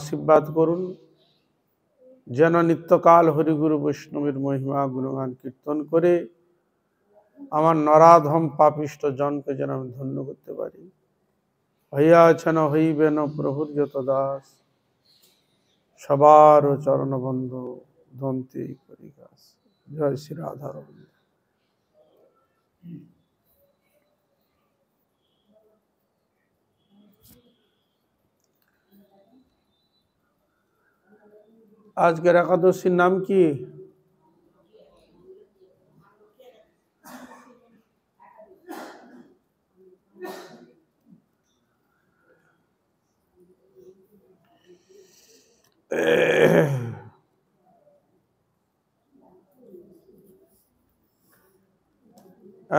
আশীর্বাদ করুন যেন নিত্যকাল হরিগুরু বৈষ্ণবের মহিমা গুণগান কীর্তন করে আমার নরাধম পাপিষ্ট জনকে যেন আমি ধন্য করতে পারি। হইয়াছেন হইবেন প্রভুর যত দাস, সবার চরণবন্ধ ধন্তি করি গাছ। জয় শ্রী রাধারমণ। আজকের একাদশীর নাম কি?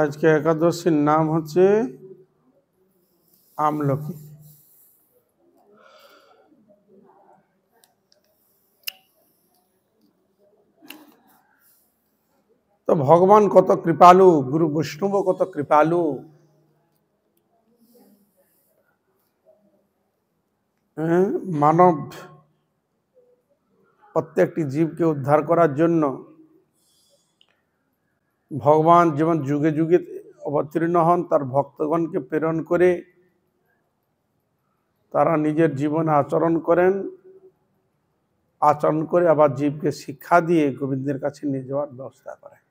আজকে একাদশীর নাম হচ্ছে আমলকি। তো ভগবান কত কৃপালু, গুরু বৈষ্ণব কত কৃপালু। মানব প্রত্যেকটি জীবকে উদ্ধার করার জন্য ভগবান যেমন যুগে যুগে অবতীর্ণ হন, তার ভক্তগণকে প্রেরণ করে তারা নিজের জীবনে আচরণ করেন, আচরণ করে আবার জীবকে শিক্ষা দিয়ে গোবিন্দের কাছে নিয়ে যাওয়ার ব্যবস্থা করেন।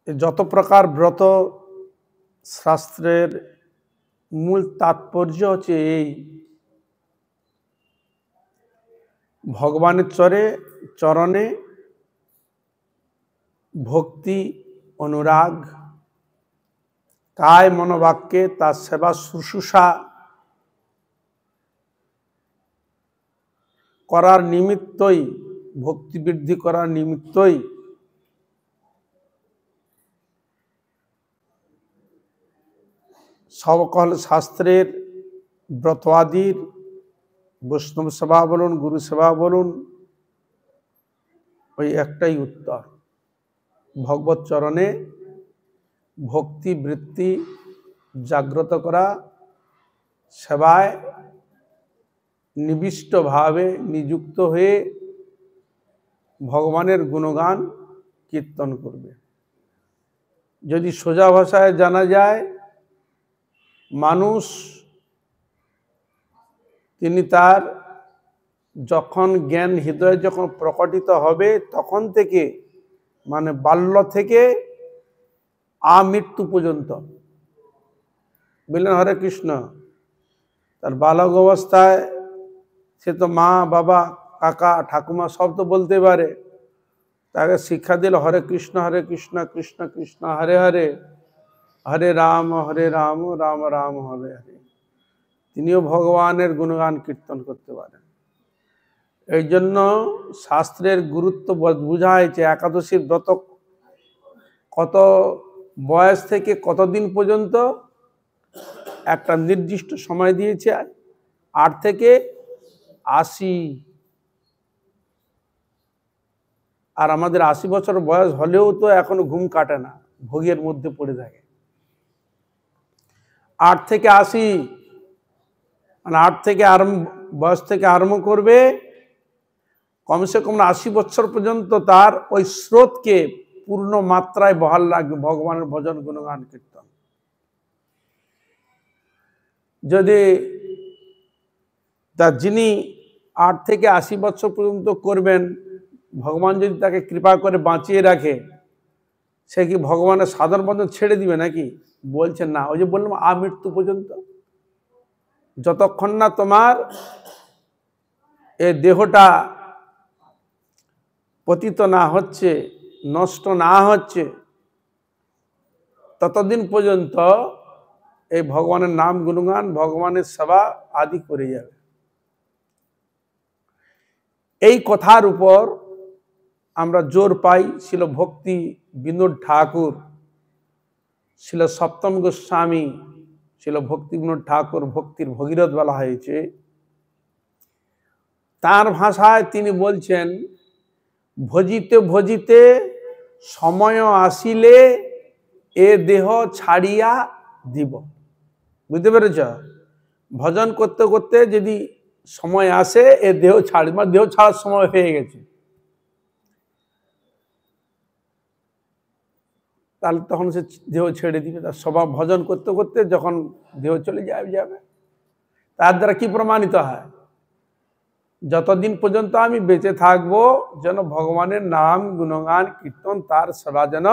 যত প্রকার ব্রত শাস্ত্রের মূল তাৎপর্য হচ্ছে এই, ভগবানের চরণে ভক্তি অনুরাগ, কায় মনোবাক্যে তার সেবা শুশ্রূষা করার নিমিত্তই, ভক্তি বৃদ্ধি করার নিমিত্তই সকল শাস্ত্রের ব্রতাদির বৈষ্ণব সেবা বলুন, গুরু সেবা বলুন, ওই একটাই উত্তর, ভগবত চরণে ভক্তি বৃত্তি জাগ্রত করা, সেবায় নিবিষ্টভাবে নিযুক্ত হয়ে ভগবানের গুণগান কীর্তন করবে। যদি সোজা ভাষায় জানা যায়, মানুষ তিনি তার যখন জ্ঞান হৃদয়ে যখন প্রকটিত হবে তখন থেকে, মানে বাল্য থেকে আমৃত্যু পর্যন্ত, বললেন হরে কৃষ্ণ, তার বালক অবস্থায় সে তো মা বাবা কাকা ঠাকুমা সব তো বলতে পারে, তাকে শিক্ষা দিল হরে কৃষ্ণ কৃষ্ণ কৃষ্ণ হরে হরে, হরে রাম রাম রাম হরে হরে। তিনিও ভগবানের গুণগান কীর্তন করতে পারেন। এই জন্য শাস্ত্রের গুরুত্ব বোঝা হয়েছে। একাদশীর ব্রত কত বয়স থেকে কতদিন পর্যন্ত একটা নির্দিষ্ট সময় দিয়েছে, 8 থেকে 80। আর আমাদের 80 বছর বয়স হলেও তো এখনো ঘুম কাটে না, ভোগের মধ্যে পড়ে থাকে। 8 থেকে 80, মানে 8 থেকে বয়স থেকে আরম্ভ করবে, কমসে কম 80 বছর পর্যন্ত তার ওই স্রোতকে পূর্ণ মাত্রায় বহাল রাখবে ভগবানের ভজন গুণগান কীর্তন। যদি তার যিনি 8 থেকে 80 বছর পর্যন্ত করবেন, ভগবান যদি তাকে কৃপা করে বাঁচিয়ে রাখে, সে কি ভগবানের সাধন ভজন ছেড়ে দিবে নাকি? বলছেন না। ওই যে বললাম আমৃত্যু পর্যন্ত, যতক্ষণ না তোমার এই দেহটা পতিত না হচ্ছে, নষ্ট না হচ্ছে, ততদিন পর্যন্ত এই ভগবানের নাম গুণগান, ভগবানের সেবা আদি করে যাবে। এই কথার উপর আমরা জোর পাই শিল ভক্তি বিনোদ ঠাকুর, শিল সপ্তম গোস্বামী, শিল ভক্তি বিনোদ ঠাকুর, ভক্তির ভগীরথ বলা হয়েছে। তার ভাষায় তিনি বলছেন, ভজিতে ভজিতে সময় আসিলে এ দেহ ছাড়িয়া দিব। বুঝতে পেরেছ? ভজন করতে করতে যদি সময় আসে এ দেহ ছাড়, মানে দেহ ছাড়ার সময় হয়ে গেছে, তাহলে তখন সে দেহ ছেড়ে দিবে। তার স্বভাব ভজন করতে করতে যখন দেহ চলে যাবে। তার দ্বারা কি প্রমাণিত হয়? যতদিন পর্যন্ত আমি বেঁচে থাকবো যেন ভগবানের নাম গুণগান কীর্তন তার সেবা যেন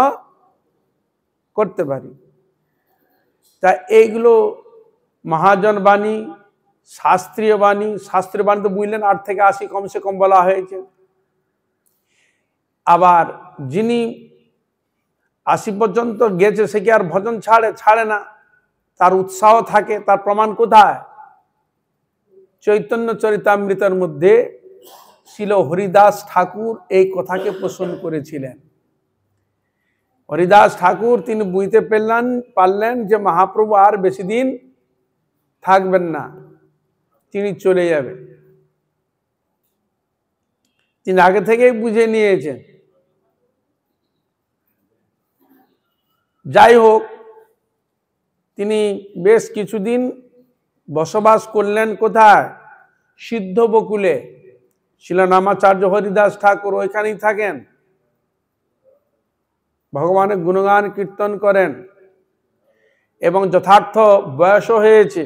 করতে পারি। তা এইগুলো মহাজন বাণী, শাস্ত্রীয় বাণী। শাস্ত্রীয় বাণী তো বুঝলেন 8 থেকে 80 কমসে কম বলা হয়েছে। আবার যিনি 80 পর্যন্ত গেছে সে কি আর ভজন ছাড়ে না, তার উৎসাহ থাকে। তার প্রমাণ কোথায়? চৈতন্য চরিতামৃতের মধ্যে শিল হরিদাস ঠাকুর এই কথাকে পোষণ করেছিলেন। হরিদাস ঠাকুর তিনি বুঝতে পারলেন যে মহাপ্রভু আর বেশি দিন থাকবেন না, তিনি চলে যাবেন। তিনি আগে থেকেই বুঝে নিয়েছেন। যাই হোক, তিনি বেশ কিছুদিন বসবাস করলেন কোথায়? সিদ্ধ বকুলে। শিলনামাচার্য হরিদাস ঠাকুর ওইখানেই থাকেন, ভগবানের গুণগান কীর্তন করেন এবং যথার্থ বয়স হয়েছে,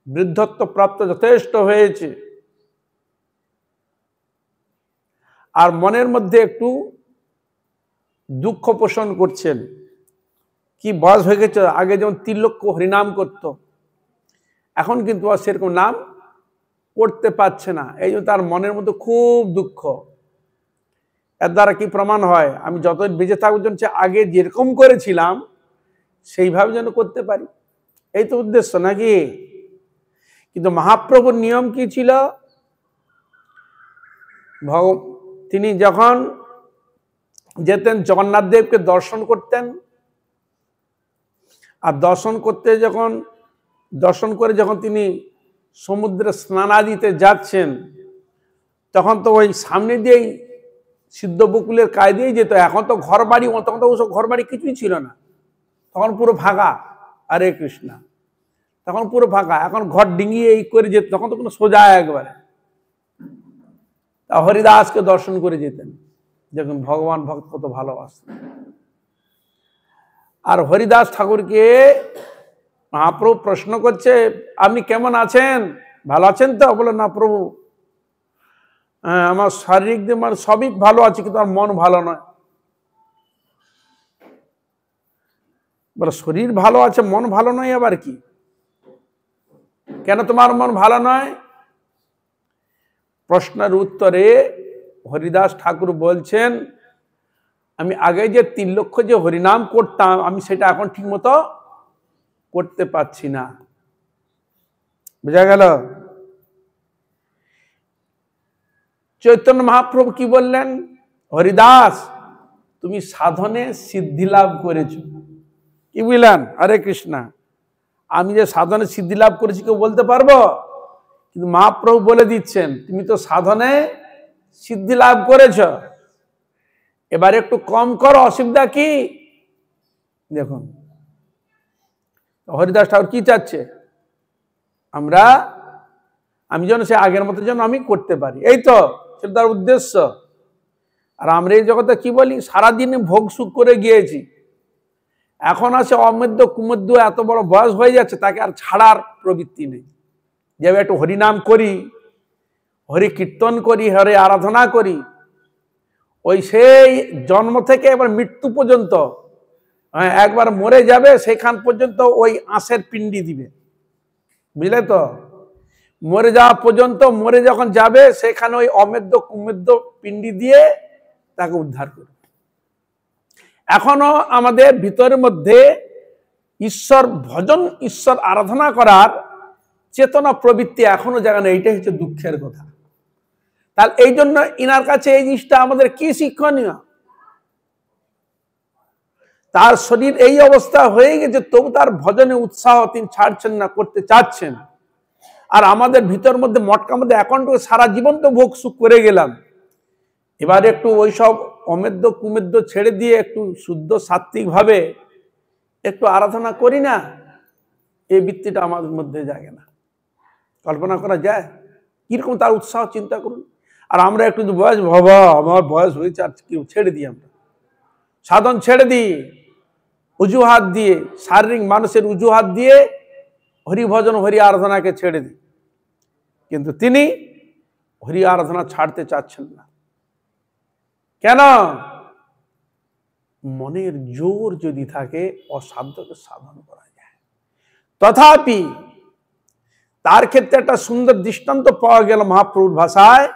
বৃদ্ধত্ব প্রাপ্ত যথেষ্ট হয়েছে। আর মনের মধ্যে একটু দুঃখ পোষণ করছেন। কি বয়স হয়ে গেছে, আগে যেমন 3 লক্ষ হরিনাম করত, এখন কিন্তু আর সেরকম নাম করতে পারছে না। এই জন্য তার মনের মধ্যে খুব দুঃখ। এর দ্বারা কি প্রমাণ হয়? আমি যতদিন বেঁচে থাকার জন্য আগে যেরকম করেছিলাম সেইভাবে যেন করতে পারি, এই তো উদ্দেশ্য নাকি? কিন্তু মহাপ্রভুর নিয়ম কি ছিল? তিনি যখন যেতেন জগন্নাথ দেবকে দর্শন করতেন, আর দর্শন করে যখন তিনি সমুদ্রে স্নানাদিতে যাচ্ছেন, তখন তো ওই সামনে দিয়েই সিদ্ধ বকুলের কায় দিয়েই যেত। এখন তো ঘর বাড়ি, তখন তো ওসব ঘর বাড়ি কিছুই ছিল না, তখন পুরো ফাঁকা। হরে কৃষ্ণ, তখন পুরো ফাঁকা। এখন ঘর ডিঙিয়ে এই করে যেত, তখন তো কোনো সোজা একবারে। তা হরিদাসকে দর্শন করে যেতেন, যখন ভগবান ভক্ত কত ভালোবাসতেন। আর হরিদাস ঠাকুরকে মহাপ্রভু প্রশ্ন করছে, আপনি কেমন আছেন, ভালো আছেন তো? বলে, না প্রভু, আমার শারীরিক দিক মানে সবই ভালো আছে, কিন্তু আমার মন ভালো নয়। বলে, শরীর ভালো আছে, মন ভালো নয় আবার কি? কেন তোমার মন ভালো নয়? প্রশ্নের উত্তরে হরিদাস ঠাকুর বলছেন, আমি আগে যে 3 লক্ষ যে হরিনাম করতাম, আমি সেটা এখন ঠিক মতো করতে পারছি না। বুঝা গেল? চৈতন্য মহাপ্রভু কি বললেন? হরিদাস, তুমি সাধনে সিদ্ধি লাভ করেছ। কি বুঝলেন? হরে কৃষ্ণ। আমি যে সাধনে সিদ্ধি লাভ করেছি কেউ বলতে পারবো? কিন্তু মহাপ্রভু বলে দিচ্ছেন, তুমি তো সাধনে সিদ্ধি লাভ করেছ, এবার একটু কম করো, অসুবিধা কি? দেখুন হরিদাস ঠাকুর কি চাচ্ছে? আমি যেন সে আগের মতো যেন আমি করতে পারি, এই তো সেটা তার উদ্দেশ্য। আর আমরা এই জগতে কি বলি, সারাদিনে ভোগ সুখ করে গিয়েছি, এখন আছে অমধ্য কুমধ্য, এত বড় বয়স হয়ে যাচ্ছে, তাকে আর ছাড়ার প্রবৃত্তি নেই। যে একটু হরিনাম করি, হরি কীর্তন করি, হরে আরাধনা করি, ওই সেই জন্ম থেকে এবার মৃত্যু পর্যন্ত, একবার মরে যাবে সেখান পর্যন্ত ওই আঁশের পিণ্ডি দিবে। বুঝলে তো? মরে যাওয়া পর্যন্ত, মরে যখন যাবে সেখানে ওই অমেদ্য কুমেদ্য পিণ্ডি দিয়ে তাকে উদ্ধার করবে। এখনো আমাদের ভিতরের মধ্যে ঈশ্বর ভজন, ঈশ্বর আরাধনা করার চেতনা প্রবৃত্তি এখনো জায়গা নেই। এইটাই হচ্ছে দুঃখের কথা। তাহলে এই জন্য ইনার কাছে এই জিনিসটা আমাদের কি শিক্ষণীয়? তার শরীর এই অবস্থা হয়ে গেছে, তবু তার ভজনে উৎসাহ তিনি ছাড়ছেন না, করতে চাচ্ছেন। আর আমাদের ভিতর মধ্যে মটকার মধ্যে এখন তো সারা জীবন তো ভোগ সুখ করে গেলাম, এবার একটু ওইসব অমেদ্য কুমেদ্য ছেড়ে দিয়ে একটু শুদ্ধ সাত্ত্বিক ভাবে একটু আরাধনা করি না, এই বৃত্তিটা আমাদের মধ্যে জাগে না। কল্পনা করা যায় কিরকম তার উৎসাহ, চিন্তা করুন। আর আমরা একটু বয়স, বাবা আমার বয়স হয়েছে আর কি, ছেড়ে দিই, আমরা সাধন ছেড়ে দিই অজুহাত দিয়ে, শারীরিক মানুষের অজুহাত দিয়ে হরিভজন হরি আরাধনাকে ছেড়ে দিই। কিন্তু তিনি হরি আরাধনা ছাড়তে চাচ্ছেন না। কেন? মনের জোর যদি থাকে অসাধ্যকে সাধন করা যায়। তথাপি তার ক্ষেত্রে একটা সুন্দর দৃষ্টান্ত পাওয়া গেল মহাপ্রভুর ভাষায়,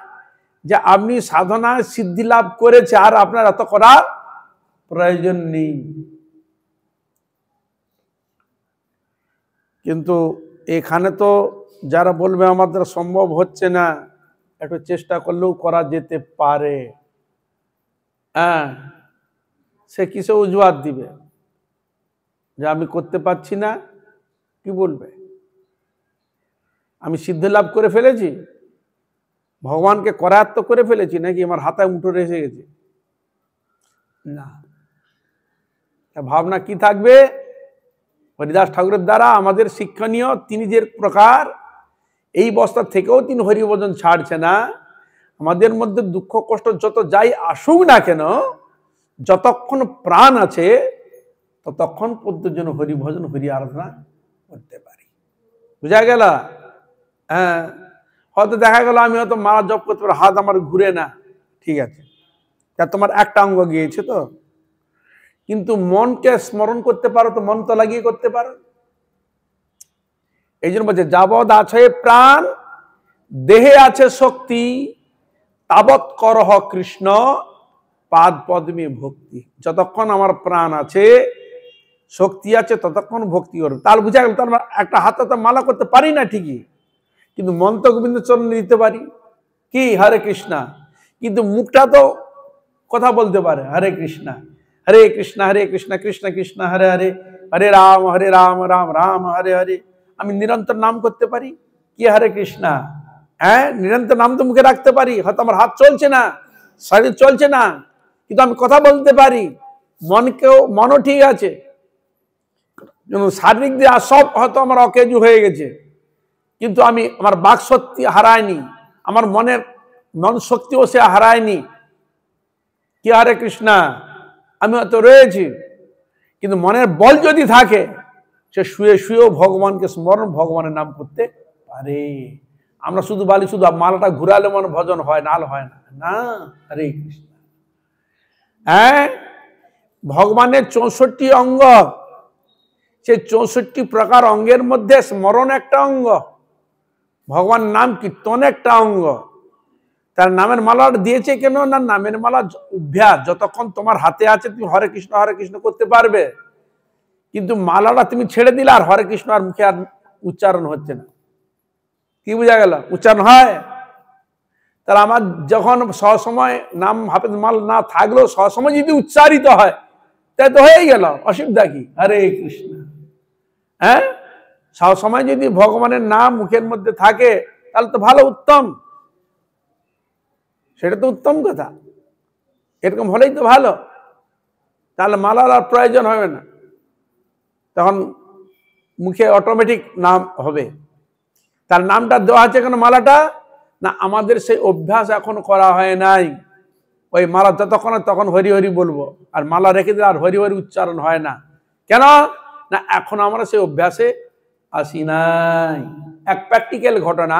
যে আপনি সাধনায় সিদ্ধি লাভ করেছে আর আপনার এত করার প্রয়োজন নেই। কিন্তু এখানে তো যারা বলবে আমাদের সম্ভব হচ্ছে না, একটু চেষ্টা করলেও করা যেতে পারে, হ্যাঁ, সে কিসে অজুহাত দিবে যে আমি করতে পারছি না? কি বলবে? আমি সিদ্ধি লাভ করে ফেলেছি, ভগবানকে করায়ত্ত করে ফেলেছি, নাকি আমার হাতে মুঠো এসে গেছে? না, ভাবনা কি থাকবে? হরিদাস ঠাকুরের দ্বারা আমাদের শিক্ষণীয়, তিনি যে প্রকার এই অবস্থা থেকেও তিনি হরিভজন ছাড়ছে না। আমাদের মধ্যে দুঃখ কষ্ট যত যাই আসুক না কেন, যতক্ষণ প্রাণ আছে ততক্ষণ পর্যন্ত যেন হরিভজন হরি আরাধনা করতে পারি। বুঝা গেল? হ্যাঁ, হয়তো দেখা গেল আমি হয়তো মালা জপ করতে পারি, হাত আমার ঘুরে না, ঠিক আছে, তা তোমার একটা অঙ্গ গিয়েছে তো, কিন্তু মনকে স্মরণ করতে পারো তো, মন তো লাগিয়ে করতে পারো। এই জন্য বলছে যাবৎ আছে প্রাণ দেহে আছে শক্তি, তাবৎ করহ কৃষ্ণ পাদ পদ্মে ভক্তি। যতক্ষণ আমার প্রাণ আছে, শক্তি আছে, ততক্ষণ ভক্তি করবে। তাহলে বুঝা গেল, তার একটা হাতে তো মালা করতে পারি না ঠিকই, কিন্তু মন তো গোবিন্দ চরণে দিতে পারি, কি হরে কৃষ্ণা, কিন্তু মুখটা তো কথা বলতে পারে হরে কৃষ্ণা হরে কৃষ্ণা হরে কৃষ্ণা কৃষ্ণ কৃষ্ণ হরে হরে, হরে রাম রাম রাম হরে হরে। আমি নিরন্তর নাম করতে পারি, কি হরে কৃষ্ণা, হ্যাঁ, নিরন্তর নাম তো মুখে রাখতে পারি। হয়তো আমার হাত চলছে না, শরীর চলছে না, কিন্তু আমি কথা বলতে পারি, মনও ঠিক আছে। শারীরিক দিয়ে সব হয়তো আমার অকেজু হয়ে গেছে, কিন্তু আমি আমার বাক শক্তি হারায়নি, আমার মন শক্তিও সে হারায়নি, কি হরে কৃষ্ণা, আমি হয়তো রয়েছি, কিন্তু মনের বল যদি থাকে, সে শুয়ে শুয়েও ভগবানকে স্মরণ, ভগবানের নাম করতে পারে। আমরা শুধু বলি শুধু মালাটা ঘুরালে মনে ভজন হয়, নাল হয় না, না, হরে কৃষ্ণ। হ্যাঁ, ভগবানের 64 অঙ্গ, সেই 64 প্রকার অঙ্গের মধ্যে স্মরণ একটা অঙ্গ, ভগবান নাম কীর্তন একটা অঙ্গ। তার নামের মালা দিয়েছে কেন না? নামের মালা অভ্যাস, যতক্ষণ তোমার হাতে আছে তুমি হরে কৃষ্ণ করতে পারবে, কিন্তু মালাটা তুমি ছেড়ে দিলে আর হরে কৃষ্ণ আর মুখে আর উচ্চারণ হচ্ছে না। কি বোঝা গেল? উচ্চারণ হয়। তাহলে আমার যখন সবসময় নাম হাফেজ মাল না থাকলেও সবসময় যদি উচ্চারিত হয়, তাই তো হয়ে গেল, অসুবিধা কি? হরে কৃষ্ণ। হ্যাঁ, সবসময় যদি ভগবানের নাম মুখের মধ্যে থাকে তাহলে তো ভালো, উত্তম, সেটা তো উত্তম কথা। এরকম হলেই তো ভালো, তাহলে মালার আর প্রয়োজন হবে না, তখন মুখে অটোমেটিক নাম হবে। তার নামটা দেওয়া আছে কেন মালাটা? না, আমাদের সেই অভ্যাস এখন করা হয় নাই। ওই মালা যতক্ষণ তখন হরি হরি বলবো, আর মালা রেখে দিলে আর হরি হরি উচ্চারণ হয় না। কেন না? এখন আমরা সেই অভ্যাসে আসি নাই। এক প্র্যাকটিক্যাল ঘটনা,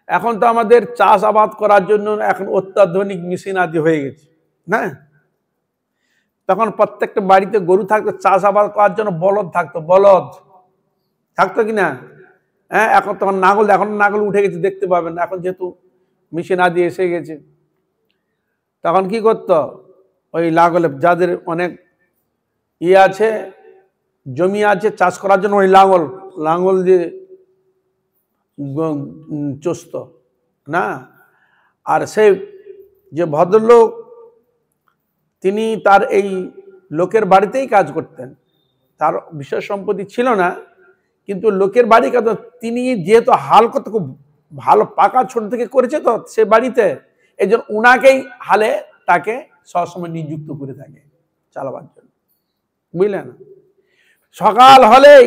এখন তো আমাদের চাষাবাদ করার জন্য এখন অত্যাধুনিক মেশিন আদি হয়ে গেছে, না? তখন প্রত্যেকটা বাড়িতে গরু থাকতো, চাষাবাদ করার জন্য বলদ থাকতো কিনা? হ্যাঁ, এখন তখন নাঙল উঠে গেছে, দেখতে পাবেন এখন, যেহেতু মেশিন আদি এসে গেছে। তখন কি করতো? ওই লাঙ্গলে, যাদের অনেক আছে, জমি আছে চাষ করার জন্য, ওই লাঙ্গল দিয়ে চষত না। আর সেই যে ভদ্রলোক, তিনি তার এই লোকের বাড়িতেই কাজ করতেন, তার বিশেষ সম্পত্তি ছিল না, কিন্তু লোকের বাড়ি কাজ, তিনি যেহেতু হাল করতে খুব ভালো, পাকা ছোট থেকে করেছে তো সে বাড়িতে, এই জন্য উনাকেই হালে তাকে সবসময় নিযুক্ত করে থাকে চালাবার জন্য। বুঝলেন? সকাল হলেই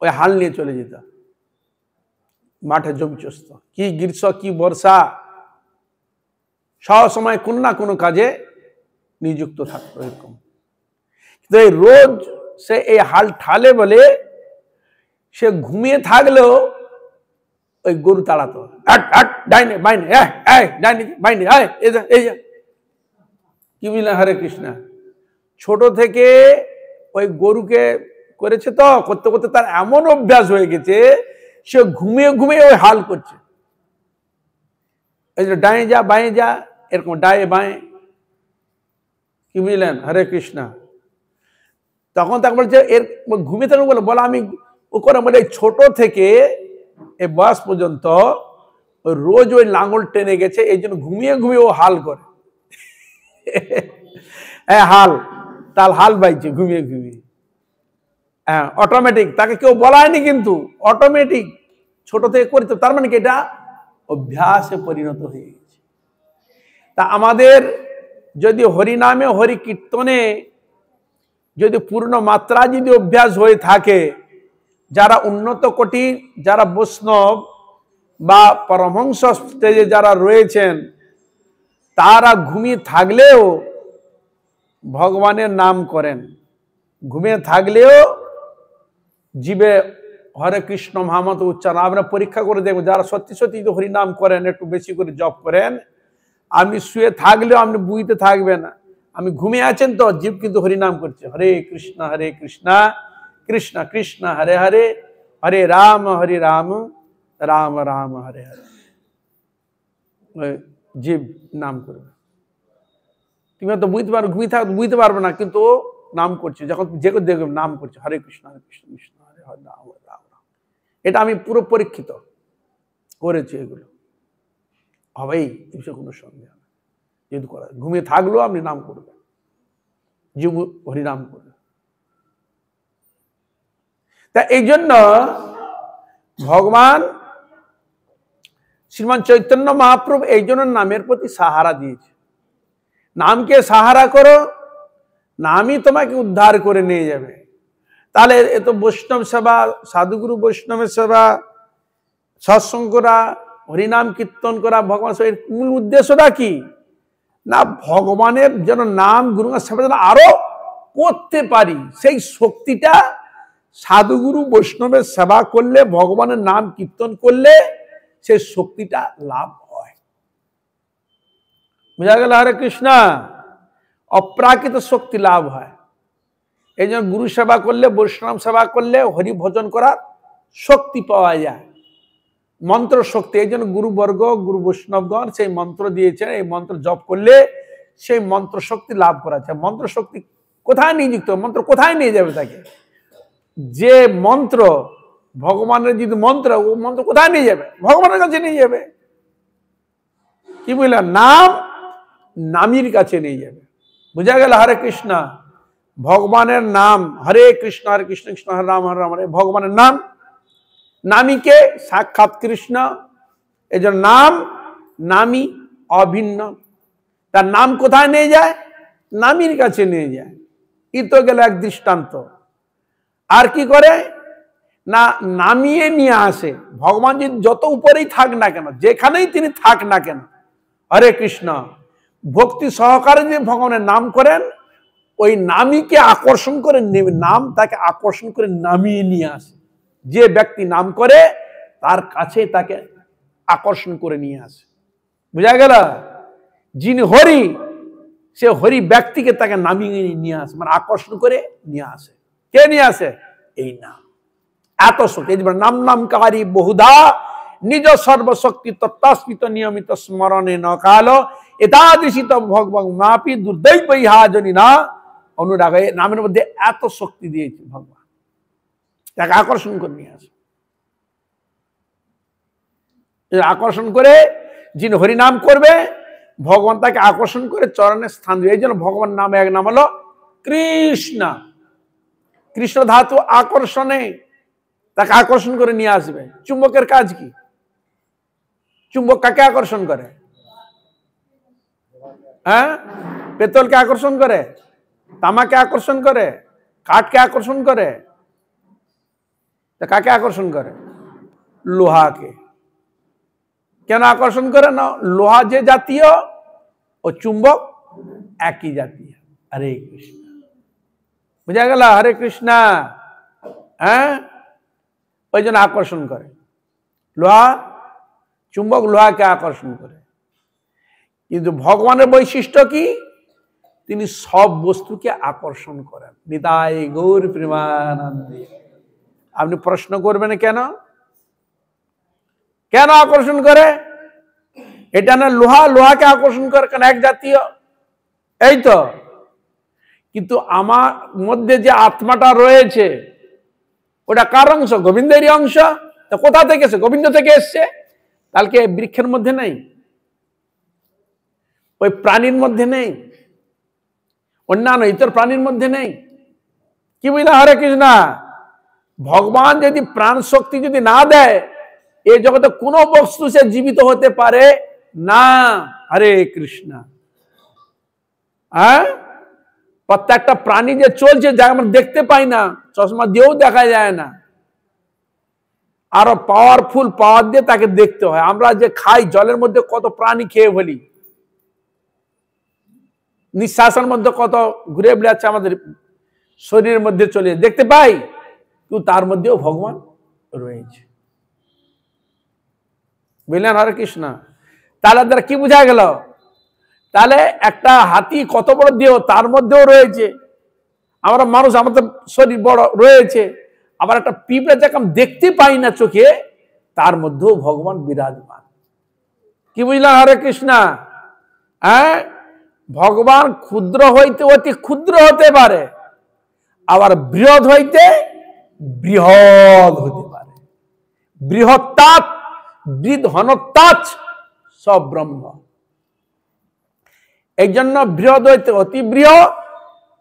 ওই হাল নিয়ে চলে যেত মাঠে জমিচস্ত, কি গ্রীষ্ম কি বর্ষা সব সময় কোন না কোনো কাজে নিযুক্ত থাকতো এরকম। কিন্তু এই রোজ সে এই হাল ঠালে বলে সে ঘুমিয়ে থাকলেও ওই গরু তাড়াতো, ডাইনে বাইনে ডাইনে বাইনে এই যা। কি বুঝলেন? হরে কৃষ্ণ। ছোট থেকে ওই গরুকে করেছে, তো করতে করতে তার এমন অভ্যাস হয়ে গেছে সে ঘুমিয়ে ঘুমিয়ে ওই হাল করছে, এই যে ডায়ে যা বাঁয়ে যা, এরকম ডায়ে বাঁয়ে। কি বুঝলেন? হরে কৃষ্ণ। তখন তাকে বলছে এর ঘুমিয়ে থাকবে বলে আমি ও করে বলে ছোট থেকে এই বয়স পর্যন্ত ওই রোজ ওই লাঙ্গল টেনে গেছে, এই জন্য ঘুমিয়ে ঘুমিয়ে ও হাল করে। হ্যাঁ, হাল তাল হাল বাইছে ঘুমিয়ে ঘুমিয়ে। হ্যাঁ, অটোমেটিক, তাকে কেউ বলায়নি, কিন্তু অটোমেটিক ছোট থেকে করতে। তার মানে কি এটা অভ্যাসে পরিণত হয়ে গেছে। তা আমাদের যদি হরিনামে হরি কীর্তনে যদি পূর্ণ মাত্রা যদি অভ্যাস হয়ে থাকে, যারা উন্নত কোটি, যারা বৈষ্ণব বা পরমহংস স্টেজে যারা রয়েছেন, তারা ঘুমিয়ে থাকলেও ভগবানের নাম করেন, ঘুমিয়ে থাকলেও জীবে হরে কৃষ্ণ মহামন্ত্র উচ্চারণ। আমরা পরীক্ষা করে দেখবো, যারা সত্যি সত্যি হরিনাম করেন, একটু বেশি করে জপ করেন, আপনি শুয়ে থাকলেও আপনি বুঝতে থাকবেন না, আমি ঘুমিয়ে আছেন তো জীব কিন্তু হরিনাম করছে, হরে কৃষ্ণ কৃষ্ণ কৃষ্ণ হরে হরে, হরে রাম রাম রাম হরে হরে। জীব নাম করবে। তুমি তো বুঝতে পারো, ঘুমিয়ে থাকো বুঝতে পারবে না, কিন্তু নাম করছে, যখন যে দেখবে নাম করছে, হরে কৃষ্ণ কৃষ্ণ হরে হরে রাম রাম রাম। এটা আমি পুরো পরীক্ষিত করেছি, এগুলো হবেই, কিছু কোনো সন্দেহ নেই। যদি করা ঘুমিয়ে থাকলেও আপনি নাম করবেন, জীব হরিনাম করবেন। তা এই জন্য ভগবান শ্রীমান চৈতন্য মহাপ্রভু এই জন্য নামের প্রতি সাহারা দিয়েছে। নামকে সাহারা করো, নামই তোমাকে উদ্ধার করে নিয়ে যাবে। তাহলে এ তো বৈষ্ণব সেবা, সাধুগুরু বৈষ্ণবের সেবা, সৎসঙ্গ করা, হরিনাম কীর্তন করা, ভগবান এর মূল উদ্দেশ্যটা কি? না ভগবানের যেন নাম গুরুর সেবা যেন আরো করতে পারি, সেই শক্তিটা সাধুগুরু বৈষ্ণবের সেবা করলে, ভগবানের নাম কীর্তন করলে সেই শক্তিটা লাভ হয়। বুঝা গেল? হরে কৃষ্ণ। অপ্রাকৃত শক্তি লাভ হয়। এই জন্য গুরু সেবা করলে, বৈষ্ণব সেবা করলে হরি ভজন করার শক্তি পাওয়া যায়, মন্ত্র শক্তি। এই জন্য গুরুবর্গ, গুরু বৈষ্ণবগণ সেই মন্ত্র দিয়েছেন, এই মন্ত্র জপ করলে সেই মন্ত্র শক্তি লাভ করা যায়। মন্ত্র শক্তি কোথায় নিযুক্ত? মন্ত্র কোথায় নিয়ে যাবে তাকে? যে মন্ত্র ভগবানের যদি মন্ত্র, ও মন্ত্র কোথায় নিয়ে যাবে? ভগবানের কাছে নিয়ে যাবে। কি বুঝলেন? নাম নামীর কাছে নিয়ে যাবে। বুঝা গেল? হরে কৃষ্ণ। ভগবানের নাম, হরে কৃষ্ণ কৃষ্ণ হরে রাম হরে ভগবানের নাম। নামীকে সাক্ষাৎ কৃষ্ণ, এই জন্য নাম নামী অভিন্ন। তার নাম কোথায় নিয়ে যায়? নামীর কাছে নিয়ে যায়। ই তো গেল এক দৃষ্টান্ত। আর কি করে না, নামিয়ে নিয়ে আসে। ভগবান যদি যত উপরেই থাক না কেন, যেখানেই তিনি থাক না কেন, হরে কৃষ্ণ ভক্তি সহকারে যে ভগবানের নাম করেন, ওই নামীকে আকর্ষণ করে নেবে, নাম তাকে আকর্ষণ করে নামিয়ে নিয়ে আসে। যে ব্যক্তি নাম করে তার কাছে তাকে আকর্ষণ করে নিয়ে আসে। বুঝা গেল? যিনি হরি, সে হরি ব্যক্তিকে তাকে নামিয়ে নিয়ে আসে, মানে আকর্ষণ করে নিয়ে আসে। কে নিয়ে আসে? এই নাম। এত শক্তি। নাম নামকারী বহুধা নিজ সর্বশক্তি তত্ত্বাস্মিত নিয়মিত স্মরণে ন কাল এতাদৃশিত ভগবান মাপি দুর্দৈব ইহা জনি না অনুরাগ। নামের মধ্যে এত শক্তি দিয়েছে ভগবান, তাকে আকর্ষণ করে নিয়ে আসে। আকর্ষণ করে যিনি হরিনাম করবে, ভগবান তাকে আকর্ষণ করে চরণের স্থান দেবে। এই জন্য ভগবান নামে এক নাম হলো কৃষ্ণ। কৃষ্ণ ধাতু আকর্ষণে, তাকে আকর্ষণ করে নিয়ে আসবে। চুম্বকের কাজ কি? চুম্বক কাকে আকর্ষণ করে? হ্যাঁ, পেতলকে আকর্ষণ করে। তামাকে আকর্ষণ করে, কাঠকে আকর্ষণ করে, কাকে আকর্ষণ করে? লোহাকে। কেন আকর্ষণ করে? না, লোহা যে জাতীয় ও চুম্বক একই জাতীয়। হরে কৃষ্ণ, বুঝা গেল? হরে কৃষ্ণ। হ্যাঁ, ওই জন্য আকর্ষণ করে। লোহা, চুম্বক লোহাকে আকর্ষণ করে। কিন্তু ভগবানের বৈশিষ্ট্য কি? তিনি সব বস্তুকে আকর্ষণ করেন। নিতাই গৌর প্রেমানন্দে। আপনি প্রশ্ন করবেন কেন? কেন আকর্ষণ করে? এটা না লোহা, লোহাকে আকর্ষণ করে কেন? এক জাতীয়, এই তো। কিন্তু আমার মধ্যে যে আত্মাটা রয়েছে ওটা কার অংশ? গোবিন্দেরই অংশ। তো কোথা থেকে এসে? গোবিন্দ থেকে এসছে। কালকে বৃক্ষের মধ্যে নেই, ওই প্রাণীর মধ্যে নেই, অন্যান্য ইতর প্রাণীর মধ্যে নেই। কি বুঝলা? হরে কৃষ্ণ। ভগবান যদি প্রাণ শক্তি যদি না দেয়, এই জগতে কোনো বস্তু সে জীবিত হতে পারে না। হরে কৃষ্ণ। হ্যাঁ, প্রত্যেকটা প্রাণী যে চলছে, যা আমরা দেখতে পাই না, চশমা দিয়েও দেখা যায় না, আরো পাওয়ারফুল পাওয়ার দিয়ে তাকে দেখতে হয়। আমরা যে খাই, জলের মধ্যে কত প্রাণী খেয়ে ফেলি, নিঃশ্বাসের মধ্যে কত ঘুরে বেড়াচ্ছে আমাদের শরীরের মধ্যে চলে, দেখতে পাই, কিন্তু তার মধ্যেও ভগবান রয়েছে। বুঝলেন? হরে কৃষ্ণ। তাহলে দ্বারা কি বোঝা গেল? তাহলে একটা হাতি কত বড় দেহ, তার মধ্যেও রয়েছে। আমরা মানুষ, আমাদের শরীর বড় রয়েছে। আবার একটা পিঁপড়া যাকে আমি দেখতে পাই না চোখে, তার মধ্যেও ভগবান বিরাজমান। কি বুঝলাম? হরে কৃষ্ণ। হ্যাঁ, ভগবান ক্ষুদ্র হইতে অতি ক্ষুদ্র হতে পারে, আবার বৃহৎ হইতে বৃহৎ হতে পারে। বৃহত্তাৎ বৃহৎ সব ব্রহ্ম। এই জন্য বৃহৎ হইতে অতি বৃহৎ,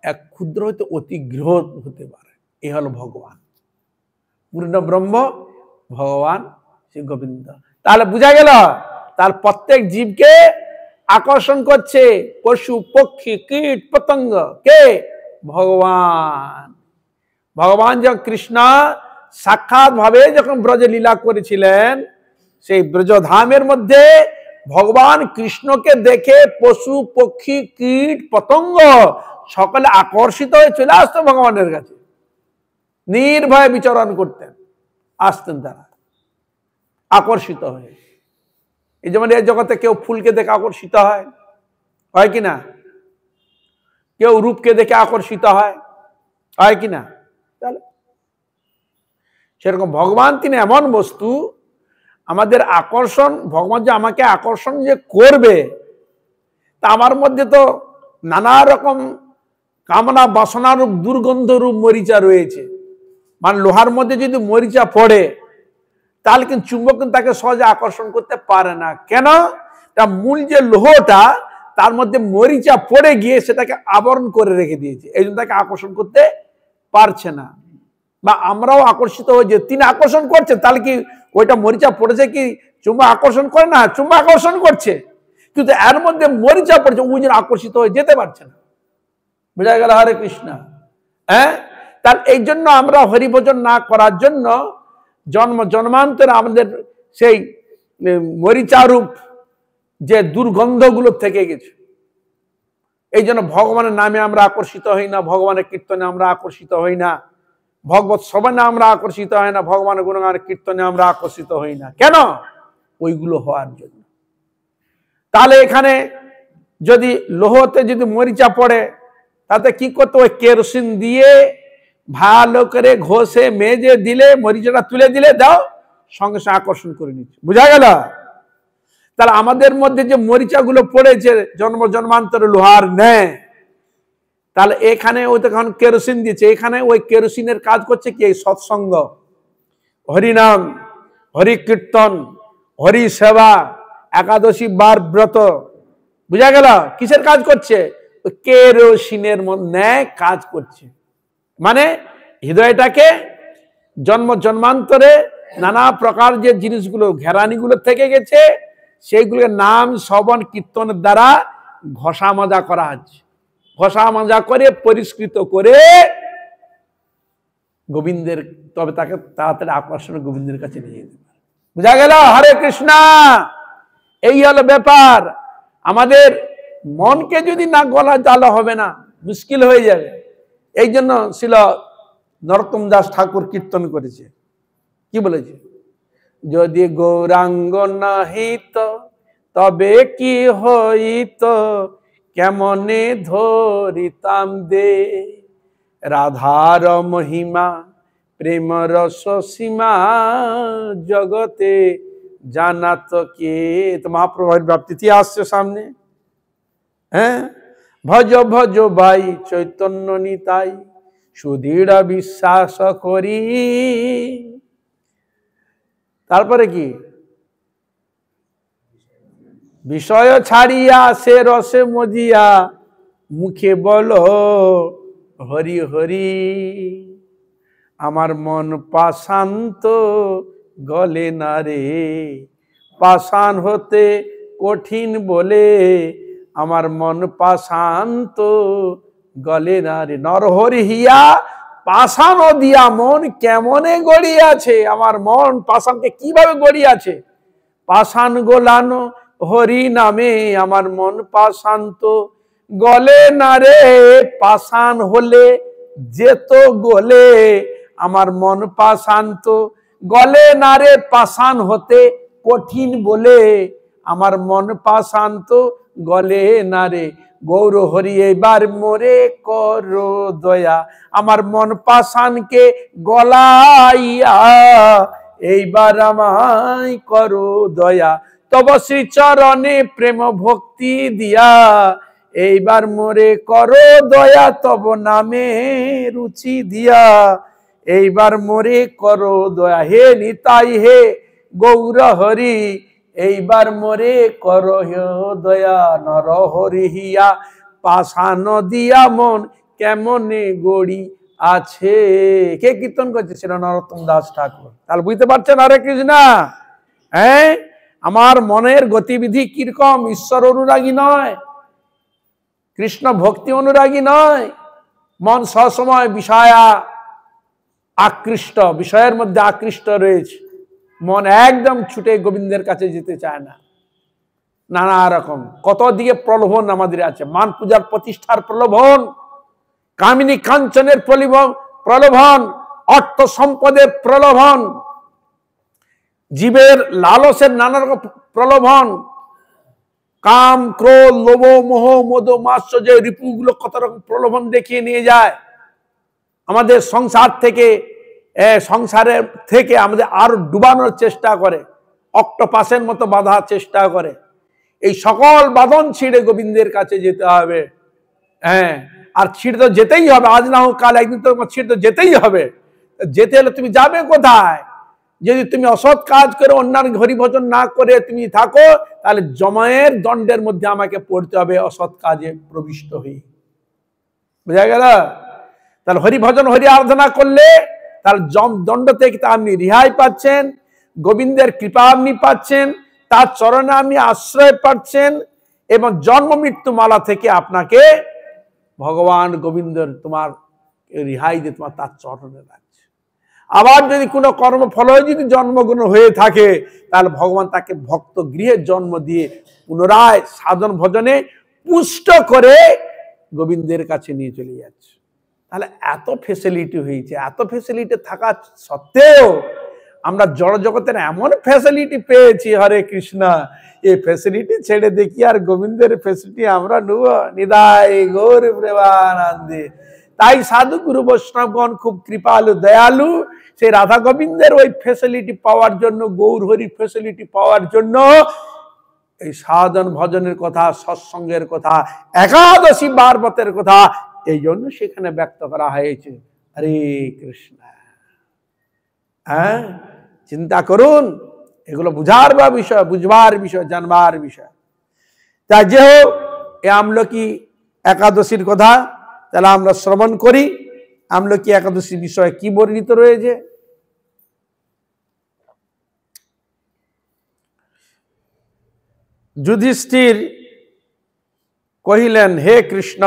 এক ক্ষুদ্র হইতে অতি বৃহৎ হতে পারে। এই হলো ভগবান, পূর্ণ ব্রহ্ম ভগবান শ্রী গোবিন্দ। তাহলে বুঝা গেল, তার প্রত্যেক জীবকে আকর্ষণ করছে পশু পক্ষী কীট পতঙ্গ কে? ভগবান। ভগবান যখন কৃষ্ণ সাক্ষাৎ ভাবে যখন ব্রজে লীলা করেছিলেন, সেই ব্রজধামের মধ্যে ভগবান কৃষ্ণকে দেখে পশু পক্ষী কীট পতঙ্গ সকলে আকর্ষিত হয়ে চলে আসতো ভগবানের কাছে, নির্ভয়ে বিচরণ করতেন, আসতেন তারা আকর্ষিত হয়ে। এই যেমন এই জগতে কেউ ফুলকে দেখে আকর্ষিত হয়, হয় কিনা? কেউ রূপকে দেখে আকর্ষিত হয়, হয় কিনা? তাহলে সেরকম ভগবান তিনি এমন বস্তু, আমাদের আকর্ষণ, ভগবান যে আমাকে আকর্ষণ যে করবে, তা আমার মধ্যে তো নানা রকম কামনা বাসনা রূপ দুর্গন্ধ রূপ মরিচা রয়েছে। মানে লোহার মধ্যে যদি মরিচা পড়ে, তাহলে কিন্তু চুম্বক কিন্তু তাকে সহজে আকর্ষণ করতে পারে না। কেন? তার মূল যে লোহটা, তার মধ্যে মরিচা পড়ে গিয়ে সেটাকে আবরণ করে রেখে দিয়েছে, এই জন্য তাকে আকর্ষণ করতে পারছে না। বা আমরাও আকর্ষিত হয়ে যে তিনি আকর্ষণ করছে, তাহলে কি ওইটা মরিচা পড়েছে কি চুম্বক আকর্ষণ করে না? চুম্বক আকর্ষণ করছে, কিন্তু এর মধ্যে মরিচা পড়েছে, ওই জন্য আকর্ষিত হয়ে যেতে পারছে না। বুঝা গেল? হরে কৃষ্ণ। হ্যাঁ, তাহলে এই জন্য আমরা হরিভজন না করার জন্য জন্মান্তরে আমাদের সেই মরিচারূপ যে দুর্গন্ধগুলো থেকে গেছে। এই জন্য ভগবানের নামে আমরা আকর্ষিত হই না, ভগবানের কীর্তনে আমরা আকর্ষিত হই না, ভগবত শ্রবণে আমরা আকর্ষিত হয় না, ভগবানের গুণগানের কীর্তনে আমরা আকর্ষিত হই না। কেন? ওইগুলো হওয়ার জন্য। তাহলে এখানে যদি লোহতে যদি মরিচা পড়ে, তাতে কি করতে? ওই কেরোসিন দিয়ে ভালো করে ঘষে মেজে দিলে, মরিচাটা তুলে দিলে, দাও, সঙ্গে সঙ্গে আকর্ষণ করে নিচ্ছে। বুঝা গেল? তাহলে আমাদের মধ্যে যে মরিচাগুলো পড়েছে জন্মান্তরে লোহার ন্যায়, তাহলে এখানে ওই তখন কেরোসিন দিচ্ছে, এখানে ওই কেরোসিনের কাজ করছে কি? সৎসঙ্গ, হরিনাম, হরি কীর্তন, হরি সেবা, একাদশী বার ব্রত। বুঝা গেল? কিসের কাজ করছে? ওই কেরোসিনের ন্যায় কাজ করছে। মানে হৃদয়টাকে জন্মান্তরে নানা প্রকার যে জিনিসগুলো ঘেরানিগুলো থেকে গেছে, সেইগুলোকে নাম শ্রবণ কীর্তনের দ্বারা ঘষা মাজা করা হচ্ছে, ঘষা মাজা করে পরিষ্কৃত করে গোবিন্দের, তবে তাকে তাড়াতাড়ি আকর্ষণ গোবিন্দের কাছে নিয়ে যেতে পারে। বুঝা গেল? হরে কৃষ্ণ। এই হলো ব্যাপার। আমাদের মনকে যদি না গলা তাহলে হবে না, মুশকিল হয়ে যাবে। এই জন্য ছিল নরোত্তম দাস ঠাকুর কীর্তন করেছে, কি বলেছে? যদি গৌরাঙ্গ নাহিত তবে কি হইত, কেমনে ধরিতাম দে রাধার মহিমা প্রেম রস সীমা, জগতে জানাত কে। তো মহাপ্রভুর ব্যাপ্তি আসছে সামনে। হ্যাঁ, ভজ ভজ ভাই চৈতন্য নিতাই, সুদৃঢ় বিশ্বাস করি। তারপরে কি? বিষয় ছাড়িয়া সে রসে মজিয়া, মুখে বলো হরি হরি। আমার মন পাষান্ত গলে না রে, পাষাণ হতে কঠিন বলে আমার মন পাষান্ত গলে না রে। নরহরি হিয়া পাষাণ দিয়া মন কেমনে গড়িয়াছে। আমার মন পাষাণকে কিভাবে গড়িয়াছে? পাষাণ গোলানো হরি নামে আমার মন পাষান্ত গলে না রে। পাষাণ হলে যেত গলে আমার মন পাষান্ত গলে না রে। পাষাণ হতে কঠিন বলে আমার মন পাষান্ত গলে না রে। গৌর হরি এবার মোরে করো দয়া, আমার মন পাষাণকে গলাইয়া এইবার আমায় করো দয়া। তব শ্রী চরণে প্রেম ভক্তি দিয়া এইবার মোরে করো দয়া। তব নামে রুচি দিয়া এইবার মোরে করো দয়া। হে নিতাই হে গৌর হরি এইবার মোরে করো দয়া। নরহরি হিয়া পাষাণ দিয়া মন কেমনে গড়ি আছে। কে কীর্তন করছে? ছিল নরোত্তম দাস ঠাকুর। তাহলে বুঝতে পারছেন? হরে কৃষ্ণ। হ্যাঁ, আমার মনের গতিবিধি কিরকম? ঈশ্বর অনুরাগী নয়, কৃষ্ণ ভক্তি অনুরাগী নয়। মন সবসময় বিষয়া আকৃষ্ট, বিষয়ের মধ্যে আকৃষ্ট রয়েছে। মন একদম ছুটে গোবিন্দের কাছে যেতে চায় না। নানা রকম কত দিকে প্রলোভন আমাদের আছে। মান পূজার প্রতিষ্ঠার প্রলোভন, কামিনী কাঞ্চনের প্রলোভন, অর্থ সম্পদের প্রলোভন, জীবের লালসের নানা রকম প্রলোভন, কাম ক্রোধ লোভ মোহ মদ মাৎসর্য রিপুগুলো কত রকম প্রলোভন দেখিয়ে নিয়ে যায় আমাদের সংসার থেকে। সংসারের থেকে আমাদের আরো ডুবানোর চেষ্টা করে, অক্টোপাসের মতো বাঁধার চেষ্টা করে। এই সকল বাঁধন ছিঁড়ে গোবিন্দের কাছে যেতে হবে। হ্যাঁ, আর ছিঁড়ে তো যেতেই হবে, আজ না হোক কাল একদিন তো ছিঁড়ে তো যেতেই হবে। যেতে হলে তুমি যাবে কোথায়? যদি তুমি অসৎ কাজ করে অন্যার হরিভজন না করে তুমি থাকো, তাহলে জমায়ের দণ্ডের মধ্যে আমাকে পড়তে হবে অসৎ কাজে প্রবিষ্ট হয়ে। বুঝা গেল? তাহলে হরিভজন হরি আরাধনা করলে তাহলে দণ্ড থেকে আপনি রেহাই পাচ্ছেন, গোবিন্দের কৃপা আপনি পাচ্ছেন, তার চরণে আপনি আশ্রয় পাচ্ছেন, এবং জন্ম মৃত্যু মালা থেকে আপনাকে ভগবান গোবিন্দের তোমার রেহাই দিয়ে তোমার তার চরণে রাখছে। আবার যদি কোনো কর্মফল যদি জন্মগ্রহণ হয়ে থাকে, তাহলে ভগবান তাকে ভক্ত গৃহে জন্ম দিয়ে পুনরায় সাধন ভজনে পুষ্ট করে গোবিন্দের কাছে নিয়ে চলে যাচ্ছে। তাহলে এত ফেসিলিটি হয়েছে, এত ফেসিলিটি থাকা সত্ত্বেও আমরা জড় জগতের এমন ফ্যাসিলিটি পেয়েছি। হরে কৃষ্ণ। এই ফ্যাসিলিটি ছেড়ে দেখি আর গোবিন্দের ফ্যাসিলিটি আমরা নেব? নিদায় গৌর প্রেমানন্দে। তাই সাধু গুরু বৈষ্ণবগণ খুব কৃপালু দয়ালু। সেই রাধা গোবিন্দের ওই ফ্যাসিলিটি পাওয়ার জন্য, গৌর হরি ফ্যাসিলিটি পাওয়ার জন্য এই সাধন ভজনের কথা, সৎসঙ্গের কথা, একাদশী বারবতের কথা এই জন্য সেখানে ব্যক্ত করা হয়েছে। হরে কৃষ্ণ। হ্যাঁ, চিন্তা করুন, এগুলো বুঝার বিষয়, বুঝবার বিষয়, জানবার বিষয়। তা যে হোক, এ আমলকি একাদশীর কথা তাহলে আমরা শ্রবণ করি। আমলকি একাদশী বিষয়ে কি বর্ণিত রয়েছে। যুধিষ্ঠির কহিলেন, হে কৃষ্ণ,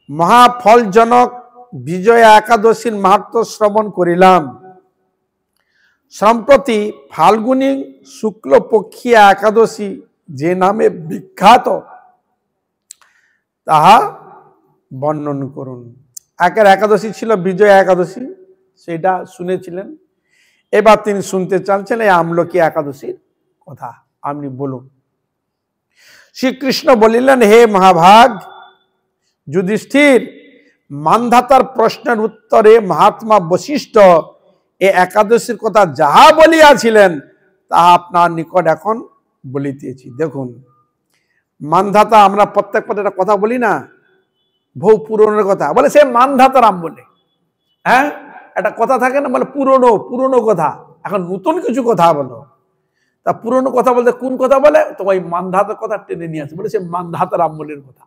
মহাফলজনক বিজয়া একাদশীর মাহাত্ম্য শ্রবণ করিলাম। সম্প্রতি ফাল্গুনী শুক্লপক্ষিয়া একাদশী যে নামে বিখ্যাত তাহা বর্ণন করুন। একের একাদশী ছিল বিজয়া একাদশী, সেটা শুনেছিলেন। এবার তিনি শুনতে চাচ্ছেন এই আমলকি একাদশীর কথা, আপনি বলুন। শ্রীকৃষ্ণ বলিলেন, হে মহাভাগ যুধিষ্ঠির, মান্ধাতার প্রশ্নের উত্তরে মহাত্মা বশিষ্ঠ এ একাদশীর কথা যাহা বলিয়াছিলেন তাহা আপনার নিকট এখন বলিতেছি। দেখুন, মান্ধাতা, আমরা প্রত্যেক পদে একটা কথা বলি না, বহু পুরনোর কথা বলে, সে মান্ধাতা রাম বলে। হ্যাঁ, একটা কথা থাকে না, বলে পুরনো পুরনো কথা, এখন নতুন কিছু কথা বলো। তা পুরনো কথা বলতে কোন কথা বলে? তো ওই মান্ধাতার কথা টেনে নিয়ে আসে, বলে সে মান্ধাতা রাম বলের কথা।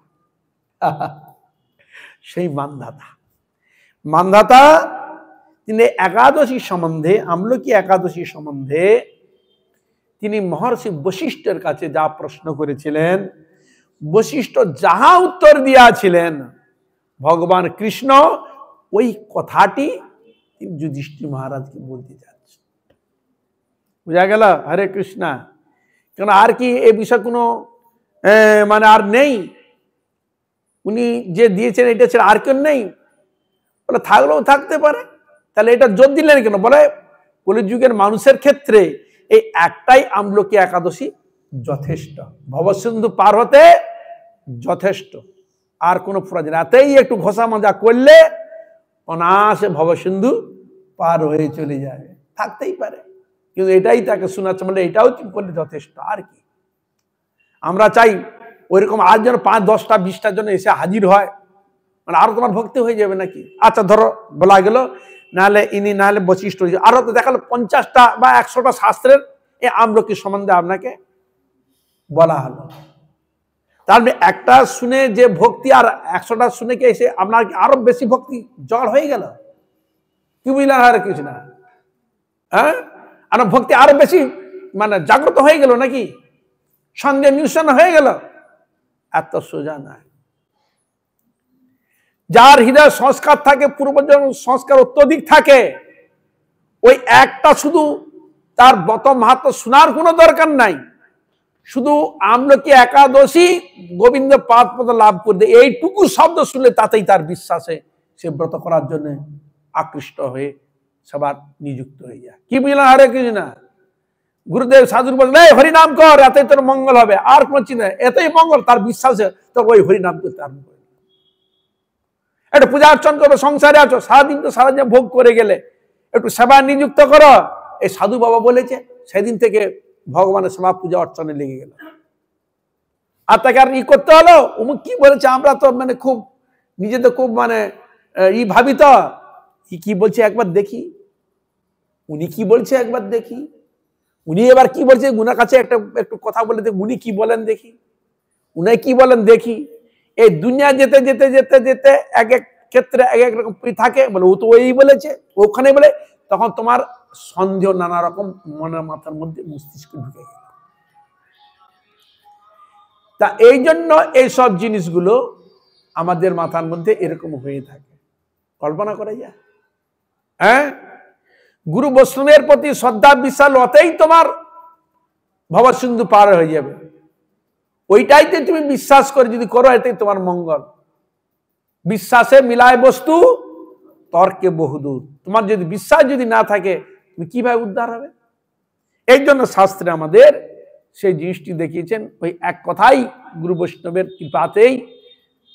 সেই মান্ধাতা তিনি একাদশী সম্বন্ধে, আমলকি একাদশী সম্বন্ধে তিনি মহর্ষি বশিষ্ঠের কাছে যা প্রশ্ন করেছিলেন, বশিষ্ঠ যাহা উত্তর দিয়াছিলেন, ভগবান কৃষ্ণ ওই কথাটি যুধিষ্ঠির মহারাজকে বলতে যাচ্ছে। বুঝা গেল? হরে কৃষ্ণা। কেন আর কি এ বিষয় কোনো মানে আর নেই? উনি যে দিয়েছেন এটা ছিল, আর কেউ নেই? বলে থাকলেও থাকতে পারে। তাহলে এটা জোর দিলেন কেন? বলে কলিযুগের মানুষের ক্ষেত্রে এই একটাই আমলকি একাদশী যথেষ্ট, ভবসিন্ধু পার হতে যথেষ্ট, আর কোনো প্রয়োজন। এতেই একটু ঘষা মাজা করলে অনায়াসে ভবসিন্ধু পার হয়ে চলে যাবে, থাকতেই পারে। কিন্তু এটাই তাকে শোনাচ্ছে, বলে এটাও তুমি করলে যথেষ্ট, আর কি। আমরা চাই ওইরকম আর যেন 5, 10টা 20টার জন্য এসে হাজির হয়, মানে আরো তোমার ভক্তি হয়ে যাবে নাকি? আচ্ছা ধরো বলা গেল, নাহলে ইনি নাহলে বশিষ্ঠ, আরো তো দেখালো 50টা বা 100টা শাস্ত্রের এই আমলকি সম্বন্ধে আপনাকে বলা হলো। তাহলে একটা শুনে যে ভক্তি, আর 100টা শুনে কে এসে আপনার আরো বেশি ভক্তি জড় হয়ে গেল, কি বুঝলেন? আর কিছু না, হ্যাঁ, আর ভক্তি আরো বেশি মানে জাগ্রত হয়ে গেল নাকি? সন্দেহ নিউশন হয়ে গেল? এত সোজা নয়। যার হৃদয় সংস্কার থাকে, পূর্বজন্ম সংস্কার অত্যধিক থাকে, ওই একটা শুধু তার বত মাহাত্ম শোনার কোনো দরকার নাই, শুধু আমলকি একাদশী গোবিন্দ পাদ পদ লাভ করতে এইটুকু শব্দ শুনলে তাতেই তার বিশ্বাসে সে ব্রত করার জন্য আকৃষ্ট হয়ে সবার নিযুক্ত হয়ে যায়। কি বুঝলাম? হরে কৃষ্ণ। গুরুদেব সাধুর বললেন, এই হরিনাম কর, এতই তোর মঙ্গল হবে, আর কোন চিন্তা, এতই মঙ্গল। তার বিশ্বাসে তোর ওই হরিনাম করতে আরম্ভ করে। একটু পূজা অর্চন করো, সংসারে আছো, সারাদিন তো সারাদিন ভোগ করে গেলে, একটু সেবা নিযুক্ত করো। এই সাধু বাবা বলেছে, সেদিন থেকে ভগবানের সেবা পূজা অর্চনে লেগে গেল। আর তাকে আর ই করতে হলো, উমুক কি বলেছে, আমরা তো মানে খুব নিজেদের খুব মানে ই ভাবি, তো কি বলছে একবার দেখি, উনি কি বলছে একবার দেখি, উনি এবার কি বলছে, উনার কাছে একটু কথা বলে দেখি, উনি কি বলেন দেখি, উনি কি বলেন দেখি। এই দুনিয়া যেতে যেতে যেতে যেতে এক এক ক্ষেত্রে এক এক রকম থাকে, বলে ও তো ওই বলেছে, ওখানে বলে, তখন তোমার সন্দেহ নানা রকম মনের মাথার মধ্যে মস্তিষ্কে ঢুকে গেল। তা এই জন্য এইসব জিনিসগুলো আমাদের মাথার মধ্যে এরকম হয়ে থাকে, কল্পনা করা যায়। হ্যাঁ, গুরু বৈষ্ণবের প্রতি শ্রদ্ধা বিশাল হতেই তোমার ভবসিন্ধু পার হয়ে যাবে। ওইটাইতে তুমি বিশ্বাস করে যদি করো, এটাই তোমার মঙ্গল। বিশ্বাসে মিলায় বস্তু, তর্কে বহুদূর। তোমার যদি বিশ্বাস যদি না থাকে, তুমি কিভাবে উদ্ধার হবে? এই জন্য শাস্ত্রে আমাদের সেই জিনিসটি দেখিয়েছেন, ওই এক কথাই গুরু বৈষ্ণবের কৃপাতেই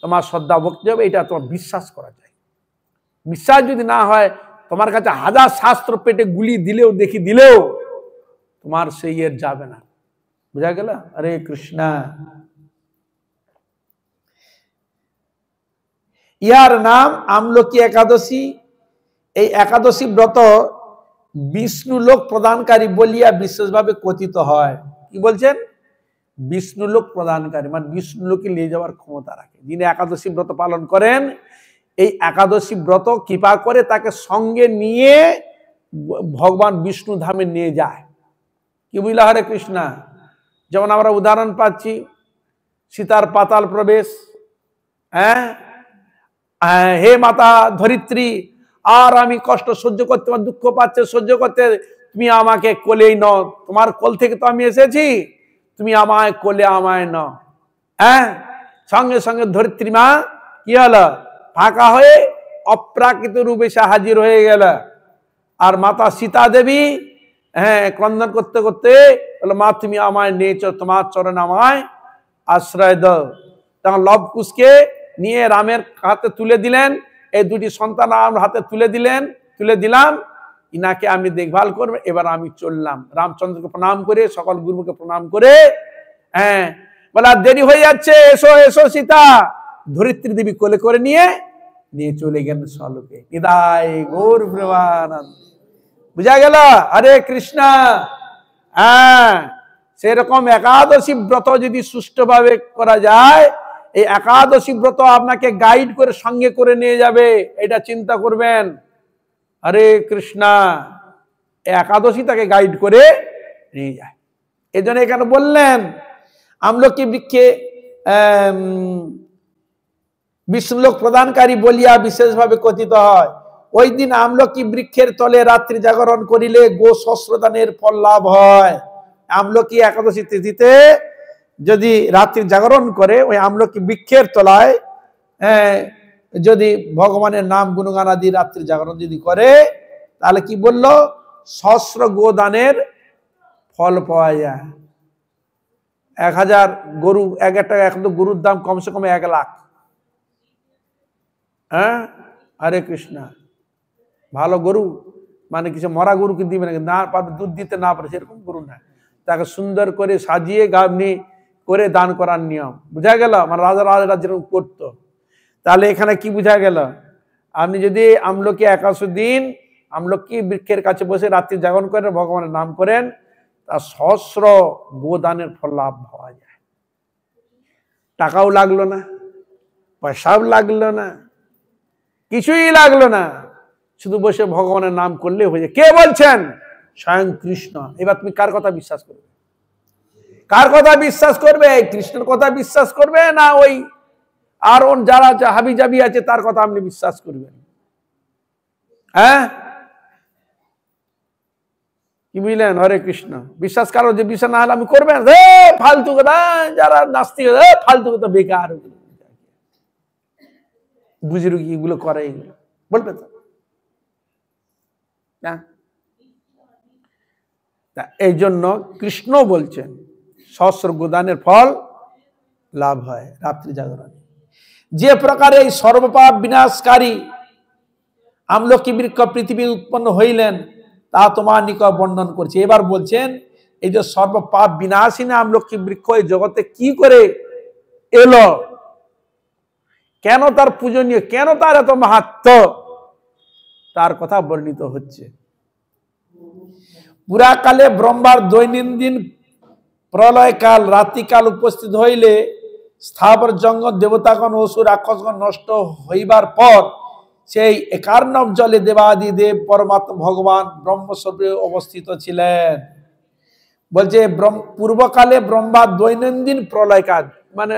তোমার শ্রদ্ধা ভক্তি হবে, এটা তোমার বিশ্বাস করা যায়। বিশ্বাস যদি না হয়, তোমার কাছে 1000 শাস্ত্র পেটে গুলি দিলেও দেখি দিলেও তোমার সেই এর যাবে না। বুঝা গেল? হরে কৃষ্ণ। ইহার নাম আমলকি একাদশী। এই একাদশী ব্রত বিষ্ণু লোক প্রদানকারী বলিয়া বিশেষভাবে কথিত হয়। কি বলছেন? বিষ্ণু লোক প্রদানকারী, মানে বিষ্ণু লোকে নিয়ে যাওয়ার ক্ষমতা রাখে। যিনি একাদশী ব্রত পালন করেন, এই একাদশী ব্রত কৃপা করে তাকে সঙ্গে নিয়ে ভগবান বিষ্ণু ধামে নিয়ে যায়। কি বুঝলা? হরে কৃষ্ণ। যেমন আমরা উদাহরণ পাচ্ছি সীতার পাতাল প্রবেশ, হ্যাঁ, হে মাতা ধরিত্রী, আর আমি কষ্ট সহ্য করতে, দুঃখ পাচ্ছে সহ্য করতে, তুমি আমাকে কোলেই নাও, তোমার কোল থেকে তো আমি এসেছি, তুমি আমায় কোলে আমায় নাও। হ্যাঁ, সঙ্গে সঙ্গে ধরিত্রী মা কি হলো, ফাঁকা হয়ে অপ্রাকৃত রূপে সে হাজির হয়ে গেল। আর মাতা সীতা দেবী ক্রন্দন করতে করতে বললো, মা তুমি আমায় নিয়েছো, তোমার চরণে আমায় আশ্রয় দাও। তখন লব কুশকে নিয়ে রামের হাতে তুলে দিলেন, এই দুটি সন্তান আমার হাতে তুলে দিলাম, ইনাকে আমি দেখভাল করবো, এবার আমি চললাম। রামচন্দ্রকে প্রণাম করে, সকল গুরুকে প্রণাম করে, বলা দেরি হয়ে যাচ্ছে, এসো এসো সীতা। ধরিত্রী দেবী কোলে করে নিয়ে চলে গেলেন স্বলোকে। নিদায় গৌর প্রেমানন্দ। বুঝা গেল? হরে কৃষ্ণ। সেরকম একাদশী ব্রত যদি সুষ্ঠুভাবে করা যায়, এই একাদশী ব্রত আপনাকে গাইড করে সঙ্গে করে নিয়ে যাবে, এটা চিন্তা করবেন। হরে কৃষ্ণ। একাদশী তাকে গাইড করে নিয়ে যায়। এই জন্য এখানে বললেন আমলকি বৃক্ষে বিষ্ণুলোক প্রদানকারী বলিয়া বিশেষভাবে কথিত হয়। ওই দিন আমলকি বৃক্ষের তলে রাত্রি জাগরণ করিলে গো সহস্রদানের ফল লাভ হয়। আমলকি একাদশী তিথিতে যদি রাত্রি জাগরণ করে, ওই আমলকি বৃক্ষের তলায় যদি ভগবানের নাম গুণগান আদি রাত্রি জাগরণ যদি করে, তাহলে কি বললো, সহস্র গোদানের ফল পাওয়া যায়। 1000 গরু, একটা এখন তো গরুর দাম কমসে কম 1 লাখ। হরে কৃষ্ণ। ভালো গরু মানে কিছু মরা গরুকে দিবে না পাবে, দুধ দিতে না পারে, সেরকম গরু না, তাকে সুন্দর করে সাজিয়ে গাবনি করে দান করার নিয়ম। বুঝা গেল? মানে রাজারা যেরকম করতো। তাহলে এখানে কি বুঝা গেল, আপনি যদি আমলকি একাদশী দিন আমলকি বৃক্ষের কাছে বসে রাত্রি জাগরণ করে ভগবানের নাম করেন, তা সহস্র গোদানের ফল লাভ পাওয়া যায়। টাকাও লাগলো না, পয়সাও লাগলো না, কিছুই লাগলো না, শুধু বসে ভগবানের নাম করলে হয়ে যায়। কে বলছেন? স্বয়ং কৃষ্ণ। এবার তুমি কার কথা বিশ্বাস করবে? কার কথা বিশ্বাস করবে? কৃষ্ণের কথা বিশ্বাস করবে, না ওই আর যারা হাবি জাবি আছে তার কথা আপনি বিশ্বাস করবেন? কি বুঝলেন? হরে কৃষ্ণ। বিশ্বাস কারো যে বিশ্বাস না হলে আমি করবেন, ফালতু কথা, যারা নাস্তিক ফালতু কথা, বেকার, বুঝলো কি এগুলো করে, এগুলো বলবে তো। এই জন্য কৃষ্ণ বলছেন সহস্র গোদানের ফল লাভ হয় রাত্রি জাগরণে। যে প্রকারে এই সর্বপাপ বিনাশকারী আমলকি বৃক্ষ পৃথিবী উৎপন্ন হইলেন, তা তোমার নিকট বর্ণন করছে। এবার বলছেন এই যে সর্বপাপ বিনাশিনী আমলকি বৃক্ষ এই জগতে কি করে এলো, কেন তার পূজনীয়, কেন তার এত মাহাত্ম্য, তার কথা বর্ণিত হচ্ছে। পুরাকালে ব্রহ্মার দৈনন্দিন প্রলয়কাল রাত্রিকাল উপস্থিত হইলে স্থাবর জঙ্গল দেবতাগণ অসুর রাক্ষসগণ নষ্ট হইবার পর সেই একার্ণব জলে দেবাদি দেব পরমাত্মা ভগবান ব্রহ্মস্বরূপে অবস্থিত ছিলেন। বলছে পূর্বকালে ব্রহ্মার দৈনন্দিন প্রলয়কাল, মানে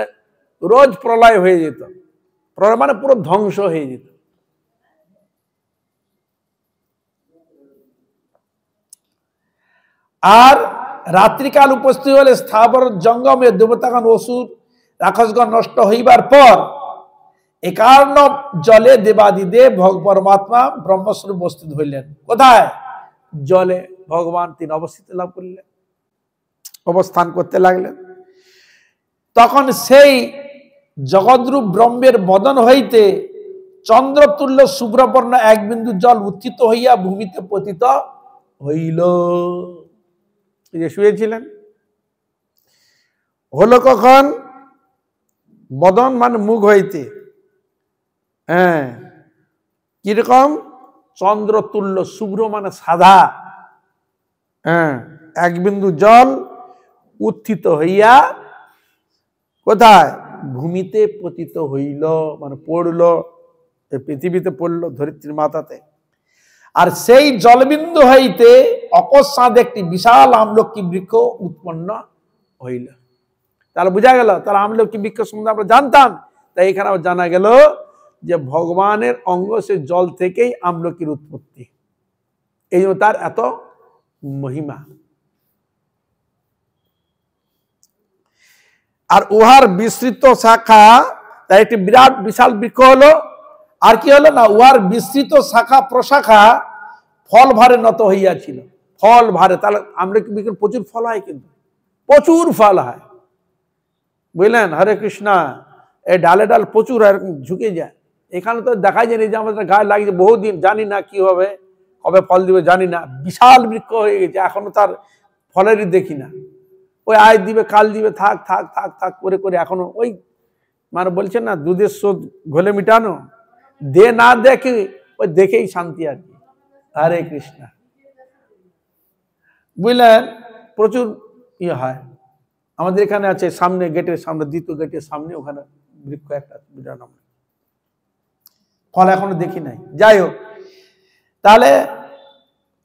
রোজ প্রলয় হয়ে যেত, প্রলয় মানে পুরো ধ্বংস হয়ে যেত। আর রাত্রিকাল উপস্থিত হলে স্থাবর জঙ্গমে দেবতাগণ অসুর রাক্ষসগণ নষ্ট হইবার পর একার্ণ জলে দেবাদিদেব পরমাত্মা ব্রহ্মস্বরূপ উপস্থিত হইলেন। কোথায়? জলে ভগবান তিনি অবস্থিত লাভ করলেন, অবস্থান করতে লাগলেন। তখন সেই জগদ্রূপ ব্রহ্মের বদন হইতে চন্দ্রতুল্য শুভ্রবর্ণ এক বিন্দু জল উত্থিত হইয়া ভূমিতে পতিত হইল। যে শুয়েছিলেন, হলো কখন? বদন মানে মুখ হইতে, কিরকম? চন্দ্রতুল্য, শুভ্র মানে সাদা, এক বিন্দু জল উত্থিত হইয়া কোথায়? ভূমিতে পতিত হইল, মানে পড়লো, পৃথিবীতে পড়লো, ধরিত্রীর মাথাতে। আর সেই জলবিন্দু হইতে অকস্মাৎ একটি বিশাল আমলকি বৃক্ষ উৎপন্ন হইল। তাহলে বোঝা গেল, তাহলে আমলকি বৃক্ষ সম্বন্ধে আমরা জানতাম, তাই এখানে জানা গেল যে ভগবানের অঙ্গ, সে জল থেকেই আমলকির উৎপত্তি, এই জন্য তার এত মহিমা। আর উহার বিস্তৃত শাখা, তাই একটি বিরাট বিশাল বৃক্ষ হলো, আর কি হলো না, উহার বিস্তৃত শাখা প্রশাখা ফল ভারে নত হইয়াছিল। ফল ভারে, তাহলে আমলকি বৃক্ষের প্রচুর ফল হয়, কিন্তু প্রচুর ফল হয়, বুঝলেন? হরে কৃষ্ণ। এই ডালে ডাল প্রচুর এরকম ঝুঁকে যায়। এখানে তো দেখাই যায়নি যে আমাদের গায়ে লাগিয়েছে বহুদিন, জানি না কি হবে, কবে ফল দিবে জানি না, বিশাল বৃক্ষ হয়ে গেছে, এখনো তার ফলেরই দেখি না। ওই আজ দিবে কাল দিবে, থাক থাক থাক থাক করে করে এখনো ওই মানে বলছেন না দুধের শোধ ঘোলে মিটানো, দে না দেখে ওই দেখেই শান্তি আর কি। হরে কৃষ্ণ, বুঝলেন? প্রচুর ইয়ে হয়। আমাদের এখানে আছে সামনে গেটের সামনে, দ্বিতীয় গেটের সামনে, ওখানে বৃক্ষ একটা বিরাট, ফল এখনো দেখি নাই। যাই হোক, তাহলে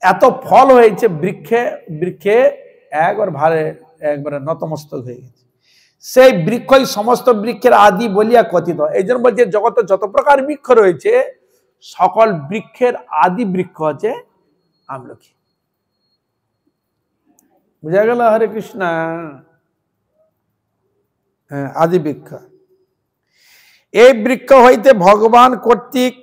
এত ফল হয়েছে বৃক্ষে, বৃক্ষে একবার ভারে একবারে নতমস্তক হয়ে গেছে। সেই বৃক্ষই সমস্ত বৃক্ষের আদি বলিয়া কথিত। এই জন্য বলছে জগতে যত প্রকার বৃক্ষ রয়েছে, সকল বৃক্ষের আদি বৃক্ষ হচ্ছে আমলকি। বুঝা গেল? হরে কৃষ্ণ। হ্যাঁ, আদি বৃক্ষ। এই বৃক্ষ হইতে ভগবান কর্তৃক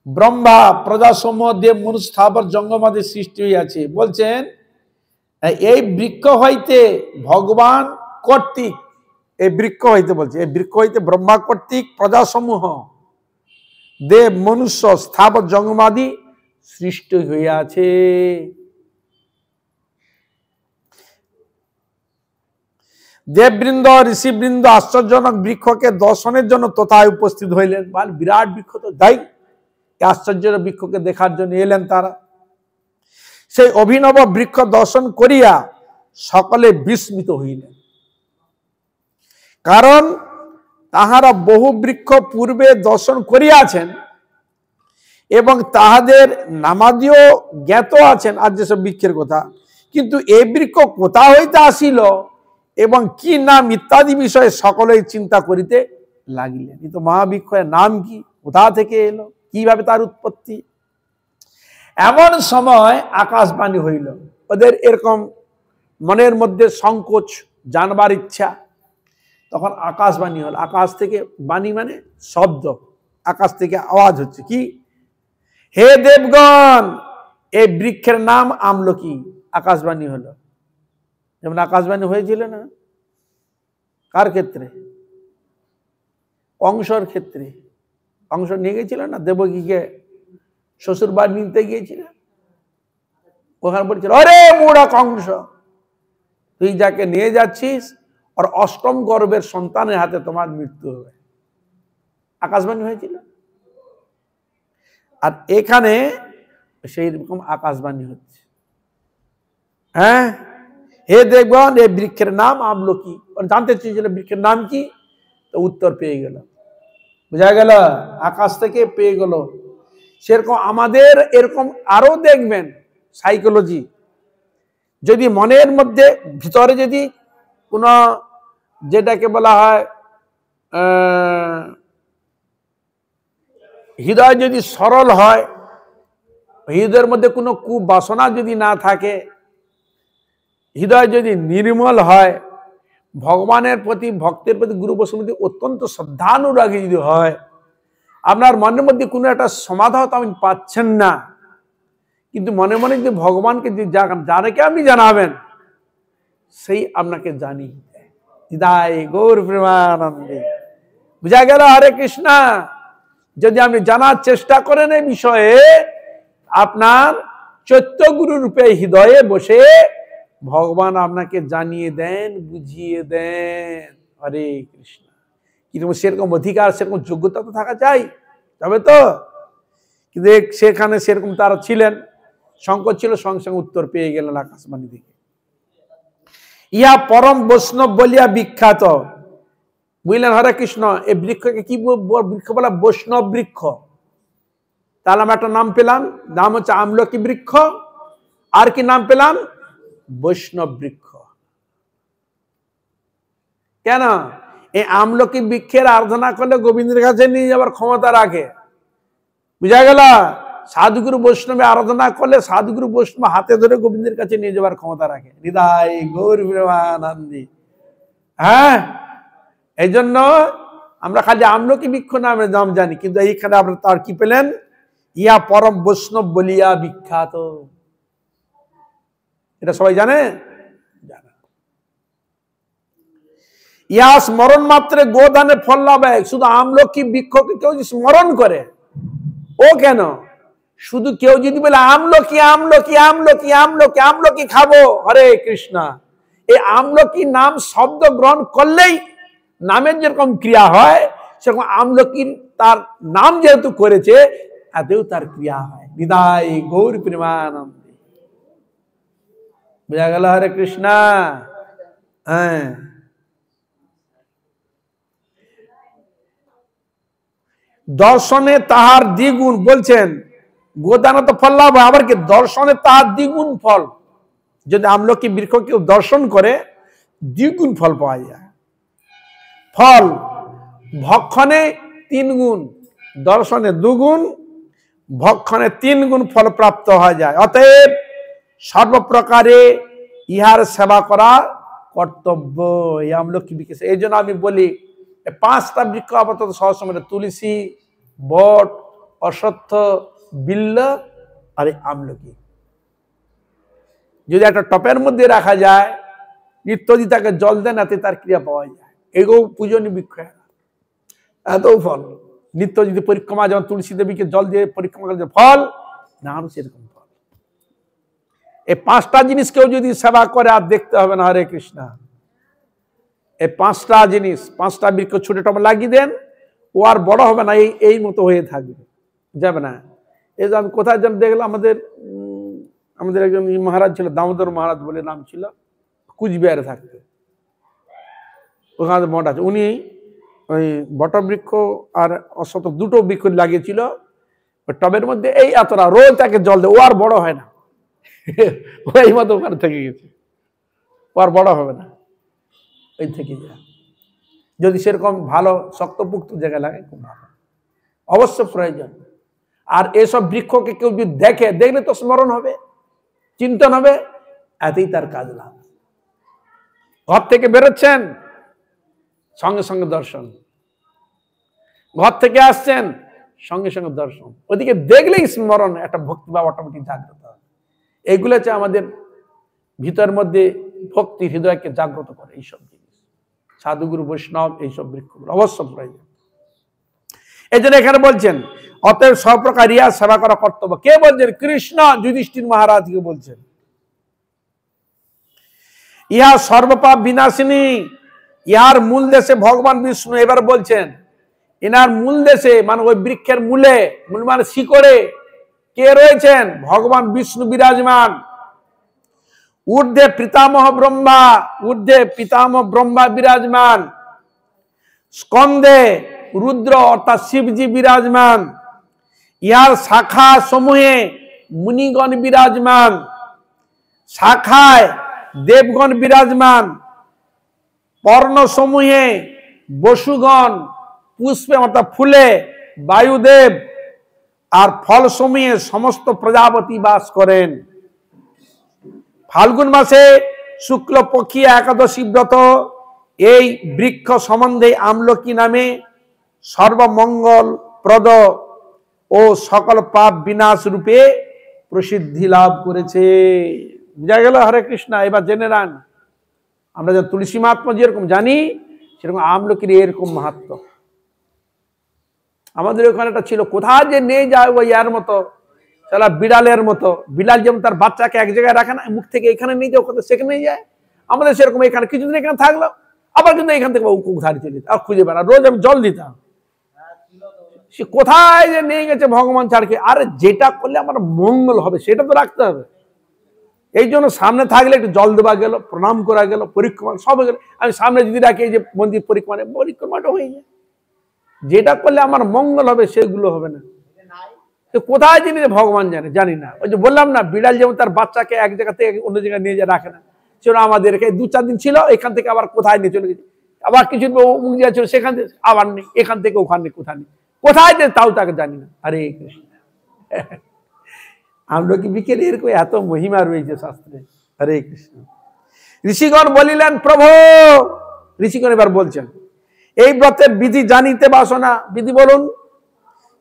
ব্রহ্মা প্রজাসমূহ দেব মনুষ্য স্থাবর জঙ্গমাদি সৃষ্টি হইয়াছে। বলছেন এই বৃক্ষ হইতে ভগবান কর্তৃক, এই বৃক্ষ হইতে বলছে, এই বৃক্ষ হইতে ব্রহ্মা কর্তৃক প্রজাসমূহ দেব মনুষ্য স্থাবর জঙ্গমাদি সৃষ্টি হইয়াছে। দেববৃন্দ ঋষিবৃন্দ আশ্চর্যজনক বৃক্ষকে দর্শনের জন্য তথায় উপস্থিত হইলেন। মানে বিরাট বৃক্ষ তো যাই, আশ্চর্যের বৃক্ষকে দেখার জন্য এলেন তারা। সেই অভিনব বৃক্ষ দর্শন করিয়া সকলে বিস্মিত হইলেন, কারণ তাহারা বহু বৃক্ষ পূর্বে দর্শন করিয়াছেন এবং তাহাদের নামাদিও জ্ঞাত আছেন আর যেসব বৃক্ষের কথা, কিন্তু এই বৃক্ষ কোথা হইতে আসিল এবং কি নাম ইত্যাদি বিষয়ে সকলেই চিন্তা করিতে লাগিলেন। কিন্তু মহাবৃক্ষের নাম কি, কোথা থেকে এলো, কিভাবে তার উৎপত্তি। এমন সময় আকাশবাণী হইল। ওদের এরকম মনের মধ্যে সংকোচ, জানবার ইচ্ছা, তখন আকাশবাণী হল। আকাশ থেকে বাণী মানে শব্দ, আকাশ থেকে আওয়াজ হচ্ছে কি, হে দেবগণ, এই বৃক্ষের নাম আমলকি। আকাশবাণী হলো, যেমন আকাশবাণী হয়েছিল না কার ক্ষেত্রে, কংসর ক্ষেত্রে। কংস নিয়ে গেছিল না দেবকীকে শ্বশুর বাড়ি নিতে গিয়েছিল, ওখানে বলছিল আরে মুড়া কংস, তুই যাকে নিয়ে যাচ্ছিস আর অষ্টম গর্ভের সন্তানের হাতে তোমার মৃত্যু হবে। আকাশবাণী হয়েছিল। আর এখানে সেই রকম আকাশবাণী হচ্ছে। হ্যাঁ, হে দেবগণ, এই বৃক্ষের নাম আমলকি। জানতে চেয়েছিল বৃক্ষের নাম কি, তো উত্তর পেয়ে গেল। বুঝা গেল? আকাশ থেকে পেয়ে গেল। সেরকম আমাদের এরকম আরো দেখবেন সাইকোলজি, যদি মনের মধ্যে ভিতরে যদি কোন যেটাকে বলা হয় হৃদয় যদি সরল হয়, হৃদয়ের মধ্যে কোনো কুবাসনা যদি না থাকে, হৃদয় যদি নির্মল হয়, ভগবানের প্রতি ভক্তের প্রতি গুরু বৈষ্ণবের অত্যন্ত শ্রদ্ধানুরাগী যদি হয়, আপনার মনের মধ্যে কোনো একটা সমাধান তো আপনি পাচ্ছেন না, কিন্তু মনে মনে যদি ভগবানকে যারাকে আপনি জানাবেন, সেই আপনাকে জানি হৃদয় গৌর প্রেমানন্দে। বুঝা গেল? হরে কৃষ্ণ। যদি আপনি জানার চেষ্টা করেন এই বিষয়ে, আপনার চৈত্য গুরু রূপে হৃদয়ে বসে ভগবান আপনাকে জানিয়ে দেন, বুঝিয়ে দেন। হরে কৃষ্ণ। কিন্তু সেরকম অধিকার, সেরকম যোগ্যতা তো থাকা চাই, তবে তো। কিন্তু সেখানে সেরকম তারা ছিলেন, সংকট ছিল, সঙ্গে সঙ্গে উত্তর পেয়ে গেলেন আকাশবাণী থেকে। ইহা পরম বৈষ্ণব বলিয়া বিখ্যাত। বুঝলেন? হরে কৃষ্ণ। এই বৃক্ষকে কি বৃক্ষ বলা? বৈষ্ণব বৃক্ষ। তাহলে আমরা একটা নাম পেলাম, নাম হচ্ছে আমলকি বৃক্ষ। আর কি নাম পেলাম? বৈষ্ণব বৃক্ষ। কেন? এই আমলকি বৃক্ষের আরাধনা করলে গোবিন্দের কাছে নিয়ে যাবার ক্ষমতা রাখে, বুঝা গেল? সাধুগুরু বৈষ্ণবে আরাধনা করলে সাধুগুরু বৈষ্ণব হাতে ধরে গোবিন্দের কাছে নিয়ে যাবার ক্ষমতা রাখে। হৃদয় গৌর প্রেমানন্দী। হ্যাঁ, এই জন্য আমরা খালি আমলকি বৃক্ষ নামে নাম জানি, কিন্তু এইখানে আপনারা তার কি পেলেন? ইয়া পরম বৈষ্ণব বলিয়া বিখ্যাত। এটা সবাই জানে? জানে। ইয়া স্মরণ মাত্রে গোদানে ফল লাভ হয়। শুধু আমলকি বৃক্ষকে কেউ যদি স্মরণ করে, ও কেন, শুধু কেউ যদি বলে আমলকি আমলকি আমলকি আমলকি আমলকি খাবো, হরে কৃষ্ণ, এই আমলকি নাম শব্দ গ্রহণ করলেই নামের যেরকম ক্রিয়া হয়, সেরকম আমলকি তার নাম যেহেতু করেছে, তাতেও তার ক্রিয়া হয়। হৃদয় গৌর প্রেমানন্দে। বুঝা গেল? হরে কৃষ্ণ। হ্যাঁ, দর্শনে তাহার দ্বিগুণ বলছেন, গোদানে তো ফল লাভ হয়, আবার কি দর্শনে তাহার দ্বিগুণ ফল। যদি আমলকি বৃক্ষ কেউ দর্শন করে, দ্বিগুণ ফল পাওয়া যায়। ফল ভক্ষণে 3 গুণ, দর্শনে 2 গুণ, ভক্ষণে 3 গুণ ফল প্রাপ্ত হয়ে যায়। অতএব সর্বপ্রকারে ইহার সেবা করা কর্তব্য। এই আমলকি বৃক্ষ, এই জন্য আমি বলি 5টা বৃক্ষ আপাতত সহসময়, তুলসী, বট, অশ্বত্থ, বিল্ল আর আমলকি। যদি একটা টপের মধ্যে রাখা যায়, নিত্যদি তাকে জল দেন, এতে তার ক্রিয়া পাওয়া যায়। এগুলো পূজনীয় বৃক্ষ, এত ফল। নিত্য যদি পরিক্রমা, যেমন তুলসী দেবীকে জল দিয়ে পরিক্রমা করলে ফল, নাম সেরকম ফল। এই 5টা জিনিস কেউ যদি সেবা করে, আর দেখতে হবে না। হরে কৃষ্ণ। এই 5টা জিনিস, 5টা বৃক্ষ ছোট টপ লাগিয়ে দেন, ও আর বড় হবে না, এই মতো হয়ে থাকবে, যাবে না। এই যে আমি কোথায় যেন দেখলাম, আমাদের একজন মহারাজ ছিল, দামোদর মহারাজ বলে নাম ছিল, কুচবিহারে থাকতে, ওখানে মঠ আছে। উনি ওই বটবৃক্ষ আর অশ্বত্থ 2টো বৃক্ষ লাগিয়েছিল টবের মধ্যে, এই এতটা, রোজ তাকে জল দেয়, ও আর বড় হয় না, ওই মতো ওখানে থেকে গেছে, ও আর বড় হবে না, ওই থেকে যায়। যদি সেরকম ভালো শক্তপুক্ত জায়গায় লাগে, খুব ভালো, অবশ্য প্রয়োজন। আর এসব বৃক্ষকে কেউ যদি দেখলে তো স্মরণ হবে, চিন্তন হবে, এতেই তার কাজ লাভ। ঘর থেকে বেরোচ্ছেন, সঙ্গে সঙ্গে দর্শন, ঘর থেকে আসছেন, সঙ্গে সঙ্গে দর্শন, ওদিকে দেখলেই স্মরণ, একটা ভক্তিভাব অটোমেটিক জাগ্রত হয়। এগুলো হচ্ছে আমাদের ভিতরের মধ্যে ভক্তি হৃদয়কে জাগ্রত করে। এইসব জিনিস সাধুগুরু বৈষ্ণব, এইসব বৃক্ষগুলো অবশ্য প্রয়োজন। এই জন্য এখানে বলছেন, অতএব সবপ্রকার ইহা সেবা করা কর্তব্য। কে বলছেন? কৃষ্ণ যুধিষ্ঠির মহারাজকে বলছেন। ইহা সর্বপাপ বিনাশিনী, ইহার মূল দেশে ভগবান বিষ্ণু। এবার বলছেন, এনার মূল দেশে মানে ওই বৃক্ষের মূলে, মূল মানে শিকড়ে কে রয়েছেন? ভগবান বিষ্ণু বিরাজমান। ঊর্ধ্বে পিতামহ ব্রহ্মা, ঊর্ধ্বে পিতামহ ব্রহ্মা বিরাজমান। স্কন্ধে রুদ্র অর্থাৎ শিবজি বিরাজমান। ইহার শাখা সমূহে মুনিগণ বিরাজমান, শাখায় দেবগণ বিরাজমান, পর্ণ সমূহে বসুগণ, পুষ্পে অর্থাৎ ফুলে বায়ুদেব, আর ফল সমূহে সমস্ত প্রজাপতি বাস করেন। ফাল্গুন মাসে শুক্লপক্ষী একাদশী ব্রত এই বৃক্ষ সম্বন্ধে আমলকি নামে সর্বমঙ্গল প্রদ ও সকল পাপ বিনাশ রূপে প্রসিদ্ধি লাভ করেছে। বুঝা গেল? হরে কৃষ্ণ। এবার জেনে নেন, আমরা যে তুলসী মাহাত্ম্য যেরকম জানি, সেরকম আমলকির এরকম মাহাত্ম্য। আমাদের ওখানে একটা ছিল, কোথায় যে নিয়ে যায় ওই ইয়ার মতো, সালা বিড়ালের মতো। বিড়াল যেমন তার বাচ্চাকে এক জায়গায় রাখে না, মুখ থেকে এখানে নিয়ে যায়, ওখানে সেখানে নিয়ে যায়, আমাদের সেরকম এখানে কিছুদিন এখানে থাকলো, আবার কিন্তু এখান থেকে ধারে চলে যেত, আর খুঁজে বেড়া। রোজ আমি জল দিতাম, সে কোথায় যে নিয়ে গেছে ভগবান ছাড়কে। আরে যেটা করলে আমার মঙ্গল হবে সেটা তো রাখতে হবে। এই জন্য সামনে থাকলে একটু জল দেওয়া গেল, প্রণাম করা গেল, পরিক্রমা সব গেল। আমি সামনে যদি রাখি, এই যে মন্দির পরিক্রমাটা হয়ে যায়। যেটা করলে আমার মঙ্গল হবে সেগুলো হবে না। কোথায় জিনিস ভগবান জানে, জানি না। ওই যে বললাম না, বিড়াল যেমন তার বাচ্চাকে এক জায়গা থেকে অন্য জায়গায় নিয়ে যায় রাখে না, সেটা আমাদের এখানে 2-4 দিন ছিল, এখান থেকে আবার কোথায় নিয়ে চলে গেছে। আবার কিছু মুখ দিয়েছিল সেখান থেকে আবার নেই, এখান থেকে ওখানে কোথায় নেই, কোথায় তাও তাকে জানি না। হরে কৃষ্ণ। আমলকি বৃক্ষের এরকম এত মহিমা রয়েছে শাস্ত্রে। হরে কৃষ্ণ। ঋষিগণ বলিলেন প্রভু, ঋষিগণ এবার বলছেন এই ব্রতের বিধি জানিতে বাসনা। বিধি বলুন,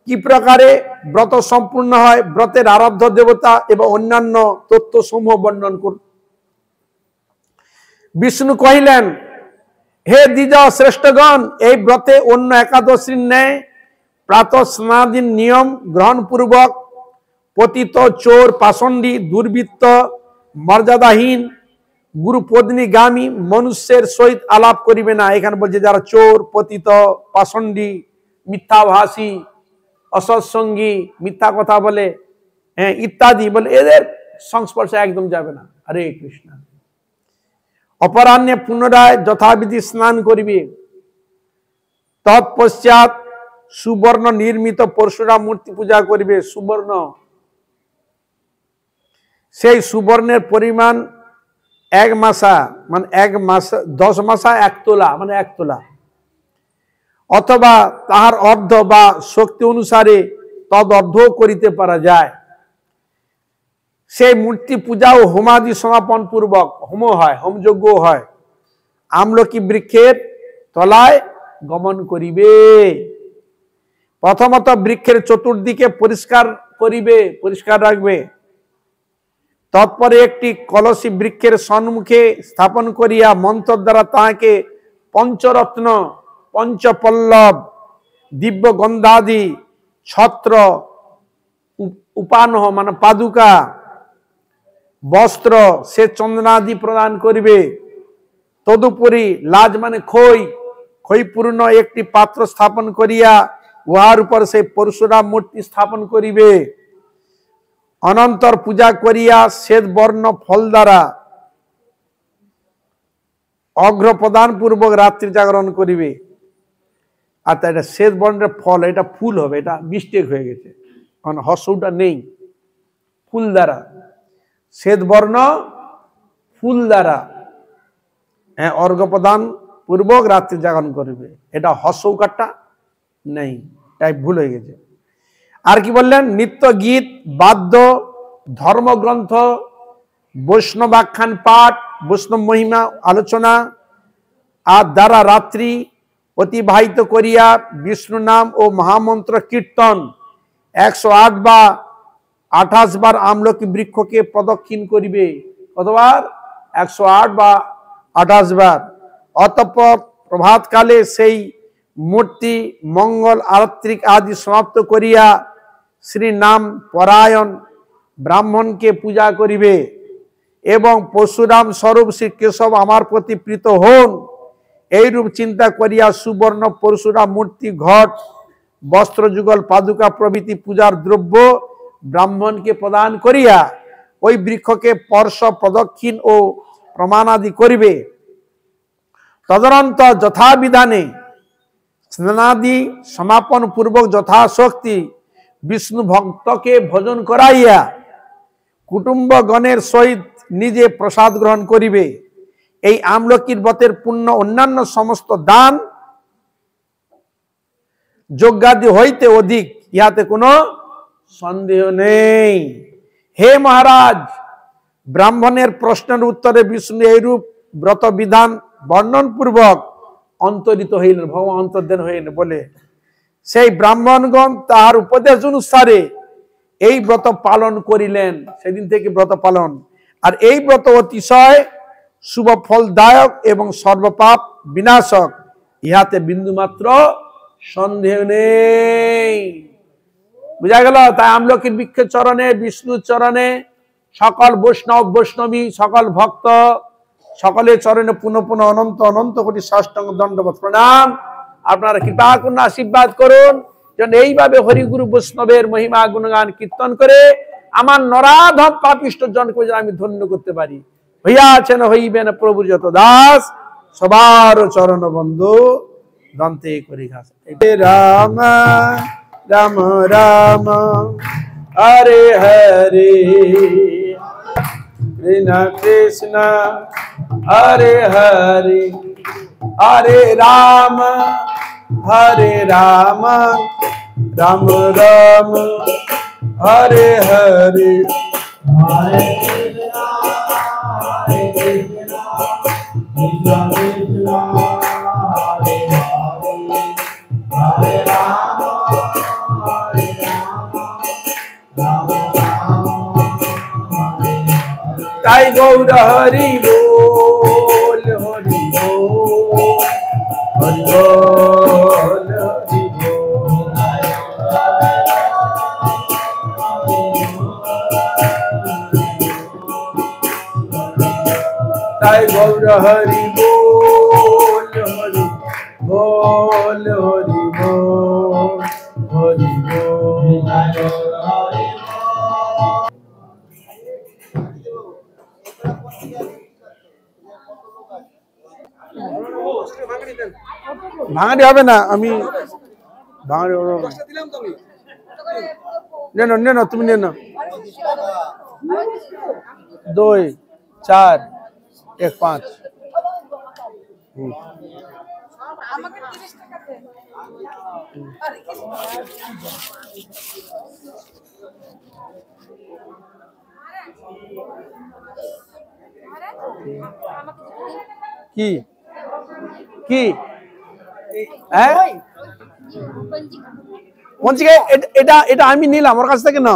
কি প্রকারে ব্রত সম্পূর্ণ হয়, ব্রতের আরাধ্য দেবতা এবং অন্যান্য তত্ত্ব সমূহ বর্ণন করুন। বিষ্ণু কহিলেন, হে দ্বিজ শ্রেষ্ঠগণ, এই ব্রতে অন্য একাদশীর ন্যায় প্রাতঃ স্নানাদির নিয়ম গ্রহণ পূর্বক পতিত, চোর, পাষণ্ডী, দুর্বৃত্ত, মর্যাদাহীন, গুরুপত্নীগামী মনুষ্যের সহিত আলাপ করিবে না। এখানে বলছে যারা চোর, পতিত, পাষণ্ডী, মিথ্যাভাষী, অসৎসঙ্গী, মিথ্যা কথা বলে, হ্যাঁ ইত্যাদি বলে, এদের সংস্পর্শে একদম যাবে না। হরে কৃষ্ণ। অপরাহ্নে পুনরায় যথাবিধি স্নান করিবে। তৎপশ্চাৎ সুবর্ণ নির্মিত পরশুরাম মূর্তি পূজা করিবে। সুবর্ণ, সেই সুবর্ণের পরিমাণ 1 মাসা, মানে 1 মাস 10 মাসা 1 তোলা, মানে 1 তোলা, অথবা তাহার অর্ধ বা শক্তি অনুসারে তদ অর্ধ করিতে পারা যায়। সেই মূর্তি পূজা ও হোমাদি সমাপন পূর্বক হোম হয়, হোমযজ্ঞ হয়, আমলকি বৃক্ষের তলায় গমন করিবে। প্রথমত বৃক্ষের চতুর্দিকে পরিষ্কার করিবে, পরিষ্কার রাখবে। তৎপরে একটি কলসী বৃক্ষের সম্মুখে স্থাপন করিয়া মন্ত্র দ্বারা তাহাকে পঞ্চরত্ন, পঞ্চপল্লব, দিব্য গন্ধাদি, ছত্র, উপানহ মানে পাদুকা, বস্ত্র, সে চন্দনাদি প্রদান করিবে। তদুপরি লাজ মানে খই, খইপূর্ণ একটি পাত্র স্থাপন করিয়া উহার উপর সেই পরশুরাম মূর্তি স্থাপন করিবে। অনন্তর পূজা করিয়া শ্বেত বর্ণ ফল দ্বারা অগ্র প্রদান পূর্বক রাত্রি জাগরণ করিবে। আর এটা শ্বেত বর্ণের ফল, এটা ফুল হবে, এটা মিস্টেক হয়ে গেছে, কারণ হর্ষটা নেই। ফুল দ্বারা, শ্বেত বর্ণ ফুল দ্বারা, হ্যাঁ, অর্ঘ্য প্রদান পূর্বক রাত্রি জাগরণ করবে। এটা হর্ষকারটা নেই, তাই ভুল হয়ে গেছে। আর কি বললেন, নিত্য গীত, বাদ্য, ধর্মগ্রন্থ, বৈষ্ণবাখ্যান পাঠ, বৈষ্ণব মহিমা আলোচনা আর দ্বারা রাত্রি অতিবাহিত করিয়া বিষ্ণু নাম ও মহামন্ত্র কীর্তন 108 বা 28 বার আমলকি বৃক্ষকে প্রদক্ষিণ করিবে। কতবার? 108 বা 28 বার। অতঃপর প্রভাতকালে সেই মূর্তি মঙ্গল আরত্রিক আদি সমাপ্ত করিয়া শ্রী নাম পরায়ণ ব্রাহ্মণকে পূজা করিবে এবং পরশুরাম স্বরূপ শ্রী কেশব আমার প্রতি প্রীত হন, এইরূপ চিন্তা করিয়া সুবর্ণ পরশুরাম মূর্তি, ঘট, বস্ত্র যুগল, পাদুকা প্রভৃতি পূজার দ্রব্য ব্রাহ্মণকে প্রদান করিয়া ওই বৃক্ষকে স্পর্শ, প্রদক্ষিণ ও প্রমাণাদি করিবে। তদনন্তর যথাবিধানে স্নানাদি সমাপন পূর্বক যথাশক্তি বিষ্ণু ভক্তকে ভোজন করাইয়া কুটুম্বগণের সহিত নিজে প্রসাদ গ্রহণ করিবে। এই আমলকির ব্রতের পুণ্য অন্যান্য সমস্ত দান যজ্ঞাদি হইতে অধিক, ইহাতে কোনো সন্দেহ নেই। হে মহারাজ, ব্রাহ্মণের প্রশ্নের উত্তরে বিষ্ণু এইরূপ ব্রত বিধান বর্ণন পূর্বক অন্তরিত হইলেন, ভগবান অন্তর্ধান হইলেন বলে সেই ব্রাহ্মণগণ তাহার উপদেশ অনুসারে এই ব্রত পালন করিলেন। সেদিন থেকে ব্রত পালন। আর এই ব্রত অতিশয় শুভ ফলদায়ক এবং সর্বপাপ বিনাশক, ইহাতে বিন্দুমাত্র সন্দেহ নেই। বুঝা গেল? তাই আমলকির বৃক্ষের চরণে, বিষ্ণুর চরণে, সকল বৈষ্ণব বৈষ্ণবী, সকল ভক্ত সকলের চরণে পুনঃ পুনঃ অনন্ত অনন্ত কোটি সাষ্টাঙ্গ দণ্ডবত প্রণাম। আপনারা কৃপা করুন, আশীর্বাদ করুন যেন এইভাবে হরিগুরু বৈষ্ণবের মহিমা গুণগান কীর্তন করে আমার নরাধম পাপিষ্ট জনকে যেন আমি ধন্য করতে পারি। হইয়াছেন হইবেন প্রভুর যত দাস, সবার চরণ বন্ধু দন্তে করি ঘাস। রাম রাম রাম হরে হরে, কৃষ্ণ কৃষ্ণ হরে হরে, हरे राम राम राम हरे हरे हरे ताई गौर हरि बोल हरि बोल हरि बोल हरि बोल ताई गौर हरि बोल हरि बोल हरि बोल हरि बोल ভাঙাড়ি হবে না আমি ভাঙাড়ি নেন নেন তুমি নেন 2 4 1 5 আমাকে 30 টাকা দেন কি কি হ্যাঁ পঞ্জিকা এটা এটা আমি নিলাম ওর কাছ থেকে না